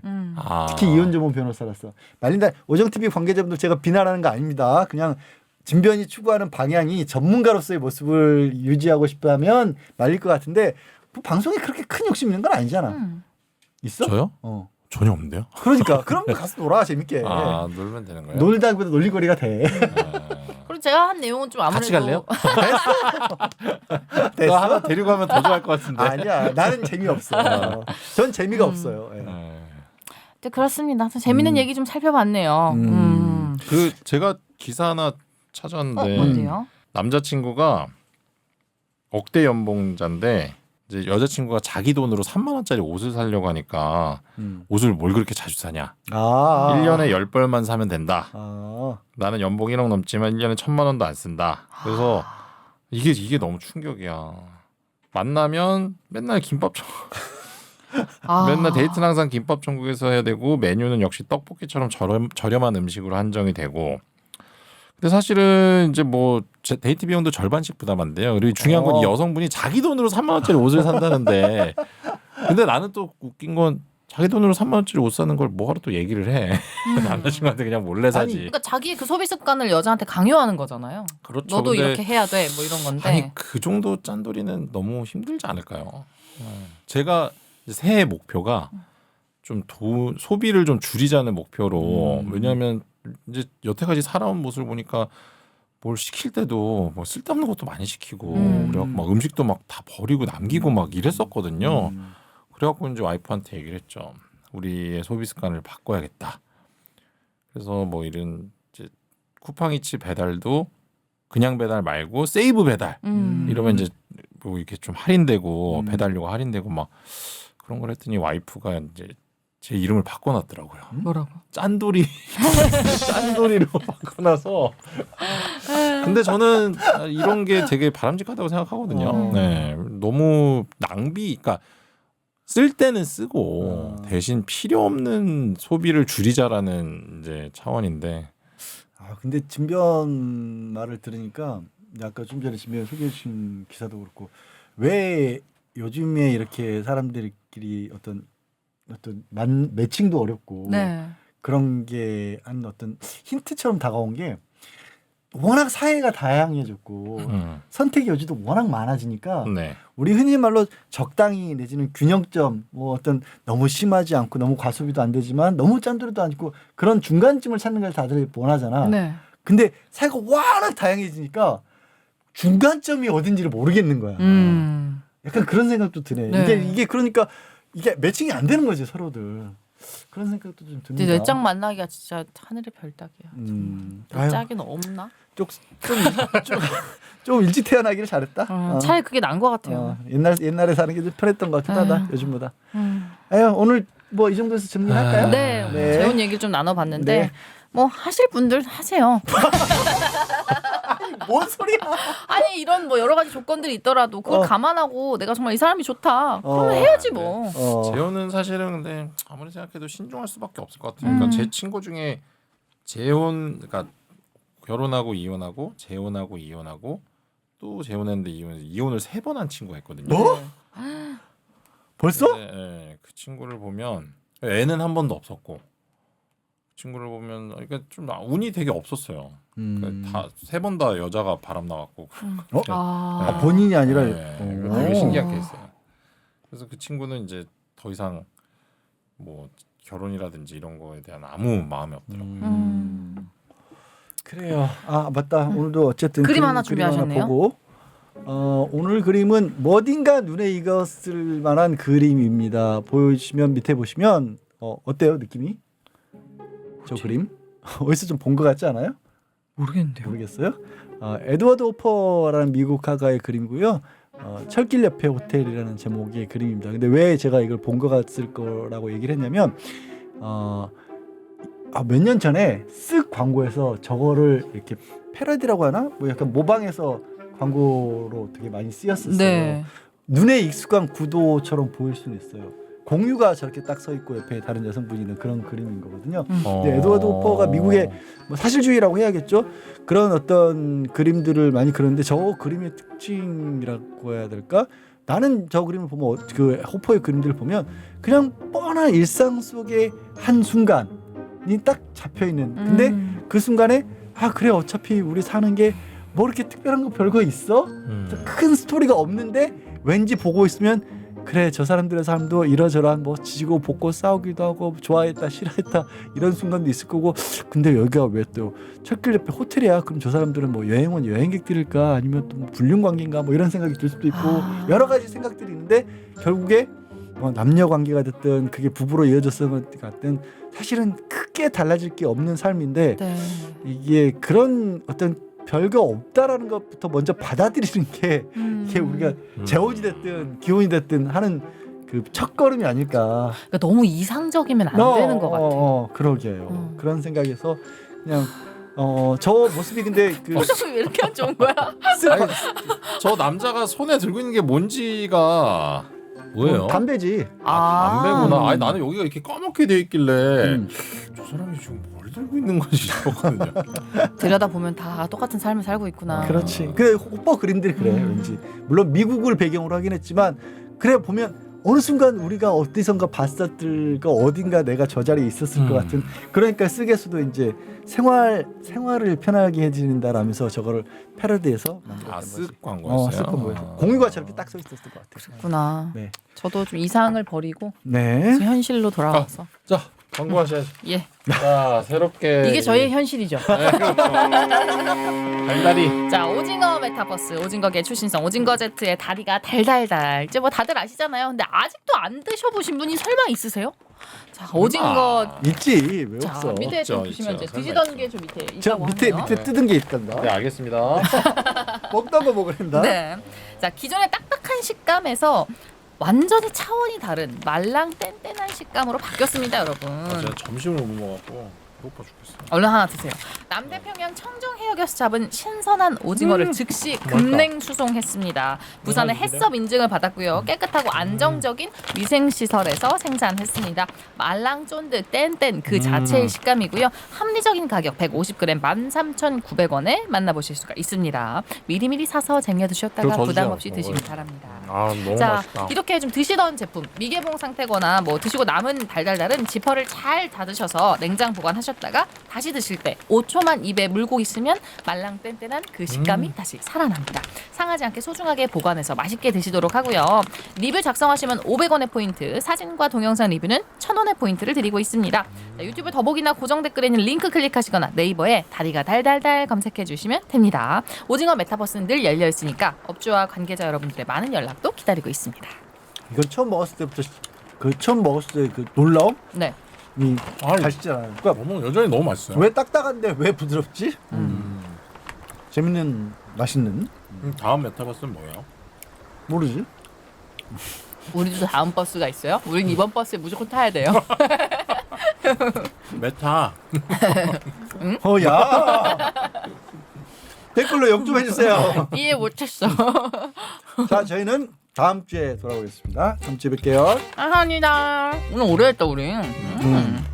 특히 이혼 전문 변호사라서 말린다. 오정 TV 관계자분들 제가 비난하는 거 아닙니다. 그냥 진변이 추구하는 방향이 전문가로서의 모습을 유지하고 싶다면 말릴 것 같은데 뭐 방송에 그렇게 큰 욕심 있는 건 아니잖아. 있어? 저요? 전혀 없는데요. 그러니까 그럼 가서 놀아 재밌게. 놀면 되는 거예요. 놀다기보다 놀림거리가 돼. 그리고 제가 한 내용은 좀 아무래도 같이 갈래요? 됐어? 너 하나 데리고 가면 더 좋아할 것 같은데. 아니야. 나는 재미없어. 전 재미가 없어요. 예. 네, 그렇습니다. 재밌는 얘기 좀 살펴봤네요. 그 제가 기사 하나 찾았는데 어디요? 남자친구가 억대 연봉자인데 이제 여자친구가 자기 돈으로 3만 원짜리 옷을 사려고 하니까 옷을 뭘 그렇게 자주 사냐. 1년에 10벌만 사면 된다. 나는 연봉 1억 넘지만 1년에 1,000만 원도 안 쓴다. 그래서 이게 너무 충격이야. 만나면 맨날 김밥 천국. 맨날 데이트는 항상 김밥 천국에서 해야 되고 메뉴는 역시 떡볶이처럼 저렴한 음식으로 한정이 되고. 근데 사실은 이제 뭐 데이트 비용도 절반씩 부담한대요. 그리고 중요한 건 이 여성분이 자기 돈으로 3만 원짜리 옷을 산다는데, 근데 나는 또 웃긴 건 자기 돈으로 3만 원짜리 옷 사는 걸 뭐하러 또 얘기를 해. 남자친구한테 그냥 몰래 사지. 그러니까 자기의 그 소비 습관을 여자한테 강요하는 거잖아요. 그렇죠. 너도 근데 이렇게 해야 돼. 뭐 이런 건데. 아니 그 정도 짠돌이는 너무 힘들지 않을까요? 제가 새해 목표가 좀 소비를 좀 줄이자는 목표로. 왜냐하면 이제 여태까지 살아온 모습을 보니까 뭘 시킬 때도 뭐 쓸데없는 것도 많이 시키고 그래갖고 막 음식도 막 다 버리고 남기고 막 이랬었거든요. 그래갖고 이제 와이프한테 얘기를 했죠. 우리의 소비 습관을 바꿔야겠다. 그래서 뭐 이런 이제 쿠팡이츠 배달도 그냥 배달 말고 세이브 배달 이러면 이제 뭐 이렇게 좀 할인되고 배달료가 할인되고 막 그런 걸 했더니 와이프가 이제 제 이름을 바꿔놨더라고요. 뭐라고? 짠돌이로 바꿔놔서. 근데 저는 이런 게 되게 바람직하다고 생각하거든요. 네, 너무 낭비, 그러니까 쓸 때는 쓰고 대신 필요 없는 소비를 줄이자라는 이제 차원인데. 근데 진변 말을 들으니까 아까 좀 전에 진변 소개해 주신 기사도 그렇고 왜 요즘에 이렇게 사람들끼리 어떤 매칭도 어렵고 네. 그런 게 한 어떤 힌트처럼 다가온 게 워낙 사회가 다양해졌고 선택의 여지도 워낙 많아지니까 네. 우리 흔히 말로 적당히 내지는 균형점 뭐 어떤 너무 심하지 않고 너무 과소비도 안 되지만 너무 짠돌이도 않고 그런 중간점을 찾는 걸 다들 원하잖아. 네. 근데 사회가 워낙 다양해지니까 중간점이 어딘지를 모르겠는 거야. 약간 그런 생각도 드네. 네. 이게 그러니까 이게 매칭이 안 되는 거지 서로들. 그런 생각도 좀 듭니다. 내짝 만나기가 진짜 하늘의 별따기야. 아유, 짝이 없나? 좀 일찍 태어나기를 잘했다. 차라리 그게 나은 것 같아요. 옛날에 사는 게 좀 편했던 것 같긴 하다. 요즘보다. 아유, 오늘 뭐 이 정도에서 정리할까요? 네. 네. 재혼 얘기를 좀 나눠봤는데 네. 뭐 하실 분들 하세요. 뭔 소리야? 아니 이런 뭐 여러 가지 조건들이 있더라도 그걸 감안하고 내가 정말 이 사람이 좋다. 그러면 해야지 뭐. 재혼은 사실은 근데 아무리 생각해도 신중할 수밖에 없을 것 같아요. 그러니까 제 친구 중에 그러니까 결혼하고 이혼하고 재혼하고 이혼하고 또 재혼했는데 이혼을 3번 한 친구가 있거든요. 뭐? 벌써? 네, 그 친구를 보면 애는 한 번도 없었고 그 친구를 보면 그러니까 좀 운이 되게 없었어요. 그러니까 다 3번 다 여자가 바람 나왔고 본인이 아니라 되게 신기한 케이스예요. 그래서 그 친구는 이제 더 이상 뭐 결혼이라든지 이런 거에 대한 아무 마음이 없더라고요. 그래요. 아 맞다. 오늘도 어쨌든 그림 하나 준비하셨네요. 보고 오늘 그림은 뭐딘가 눈에 익었을 만한 그림입니다. 보여주시면 밑에 보시면 어때요 느낌이? 저 그림 어디서 좀 본 것 같지 않아요? 모르겠는데요. 모르겠어요? 에드워드 호퍼라는 미국 화가의 그림이고요. 철길 옆에 호텔이라는 제목의 그림입니다. 근데 왜 제가 이걸 본 것 같을 거라고 얘기를 했냐면 몇 년 전에 쓱 광고에서 저거를 이렇게 패러디라고 하나? 뭐 약간 모방해서 광고로 되게 많이 쓰였었어요. 네. 눈에 익숙한 구도처럼 보일 수는 있어요. 공유가 저렇게 딱 서 있고 옆에 다른 여성분이 있는 그런 그림인 거거든요. 근데 에드워드 호퍼가 미국의 뭐 사실주의라고 해야겠죠. 그런 어떤 그림들을 많이 그렸는데 저 그림의 특징이라고 해야 될까? 나는 저 그림을 보면 그 호퍼의 그림들을 보면 그냥 뻔한 일상 속의 한 순간이 딱 잡혀 있는. 근데 그 순간에 그래 어차피 우리 사는 게 뭐 이렇게 특별한 거 별거 있어? 큰 스토리가 없는데 왠지 보고 있으면 그래 저 사람들의 삶도 이러저러한 뭐 지지고 볶고 싸우기도 하고 좋아했다 싫어했다 이런 순간도 있을 거고 근데 여기가 왜 또 철길 옆에 호텔이야? 그럼 저 사람들은 뭐 여행 온 여행객들일까 아니면 또 뭐 불륜 관계인가 뭐 이런 생각이 들 수도 있고 여러 가지 생각들이 있는데 결국에 뭐 남녀 관계가 됐든 그게 부부로 이어졌을 것 같든 사실은 크게 달라질 게 없는 삶인데 네. 이게 그런 어떤 별거 없다라는 것부터 먼저 받아들이는 게 이게 우리가 재혼이 됐든 기혼이 됐든 하는 그 첫걸음이 아닐까. 그러니까 너무 이상적이면 안 되는 것 같아. 그러게요. 그런 생각에서 그냥 저 모습이 근데 그 어차피 왜 이렇게 안 좋은 거야? 아니, 저 남자가 손에 들고 있는 게 뭔지가 뭐예요? 담배지. 담배구나. 아니 나는 여기가 이렇게 까맣게 돼 있길래 저 사람이 지금 뭘 들고 있는 건지 싶었거든요. 들여다 보면 다 똑같은 삶을 살고 있구나. 그렇지. 그래 호퍼 그림들이 그래 왠지. 물론 미국을 배경으로 하긴 했지만 그래 보면 어느 순간 우리가 어디선가 봤었을 거 어딘가 내가 저 자리에 있었을 것 같은. 그러니까 쓰게서도 이제 생활을 편하게 해주는다라면서 저거를 패러디해서 만들었던 거지. 쓱 광고였어요. 쓱 광고에서 공유가 저렇게 딱 서 있었을 것 같아. 그렇구나. 네. 저도 좀 이상을 버리고 네. 현실로 돌아와서. 자 광고하셔야죠. 예. 자 새롭게 이게 저의 현실이죠. 달달이. 자, 오징어 메타버스, 오징어계 출신성, 오징어 Z의 다리가 달달달. 이제 뭐 다들 아시잖아요. 근데 아직도 안 드셔보신 분이 설마 있으세요? 자, 오징어. 있지 왜 자, 없어? 밑에 좀 있죠, 보시면 이제 있죠. 뒤지던 게 좀 밑에 저 있다고 밑에 하네요. 뜯은 게 있단다. 네 알겠습니다. 먹던 거 먹으란다. 네. 자, 기존의 딱딱한 식감에서 완전히 차원이 다른 말랑 뗀뗀한 식감으로 바뀌었습니다, 여러분. 제가 점심을 못 먹었고 배고파 죽겠어. 얼른 하나 드세요. 남태평양 청정 해역에서 잡은 신선한 오징어를 즉시 급냉 수송했습니다. 부산의 해썹 인증을 받았고요. 깨끗하고 안정적인 위생 시설에서 생산했습니다. 말랑 쫀득 뗀뗀 그 자체의 식감이고요. 합리적인 가격 150g 13,900원에 만나보실 수가 있습니다. 미리미리 사서 쟁여 두셨다가 저 부담 드세요. 없이 드시기 바랍니다. 아 너무 자, 맛있다. 이렇게 좀 드시던 제품 미개봉 상태거나 뭐 드시고 남은 달달달은 지퍼를 잘 닫으셔서 냉장 보관하셨다가 다시 드실 때 5초만 입에 물고 있으면 말랑 뗀뗀한 그 식감이 다시 살아납니다. 상하지 않게 소중하게 보관해서 맛있게 드시도록 하고요. 리뷰 작성하시면 500원의 포인트, 사진과 동영상 리뷰는 1000원의 포인트를 드리고 있습니다. 자, 유튜브 더보기나 고정 댓글에 있는 링크 클릭하시거나 네이버에 다리가 달달달 검색해 주시면 됩니다. 오징어 메타버스는 늘 열려 있으니까 업주와 관계자 여러분들의 많은 연락도 기다리고 있습니다. 이건 처음 먹었을 때부터 처음 먹었을 때 그 놀라움이 네. 가시잖아요. 그러니까 너무 여전히 너무 맛있어요. 왜 딱딱한데 왜 부드럽지? 재밌는 맛있는 다음 메타버스는 뭐예요? 모르지? 우리도 다음 버스가 있어요? 우린 이번 버스에 무조건 타야 돼요. 메타. 야 댓글로 욕 좀 해주세요. 이해 못했어. 자, 저희는 다음 주에 돌아오겠습니다. 다음 주에 뵐게요. 감사합니다. 오늘 오래 했다 우리. 안녕.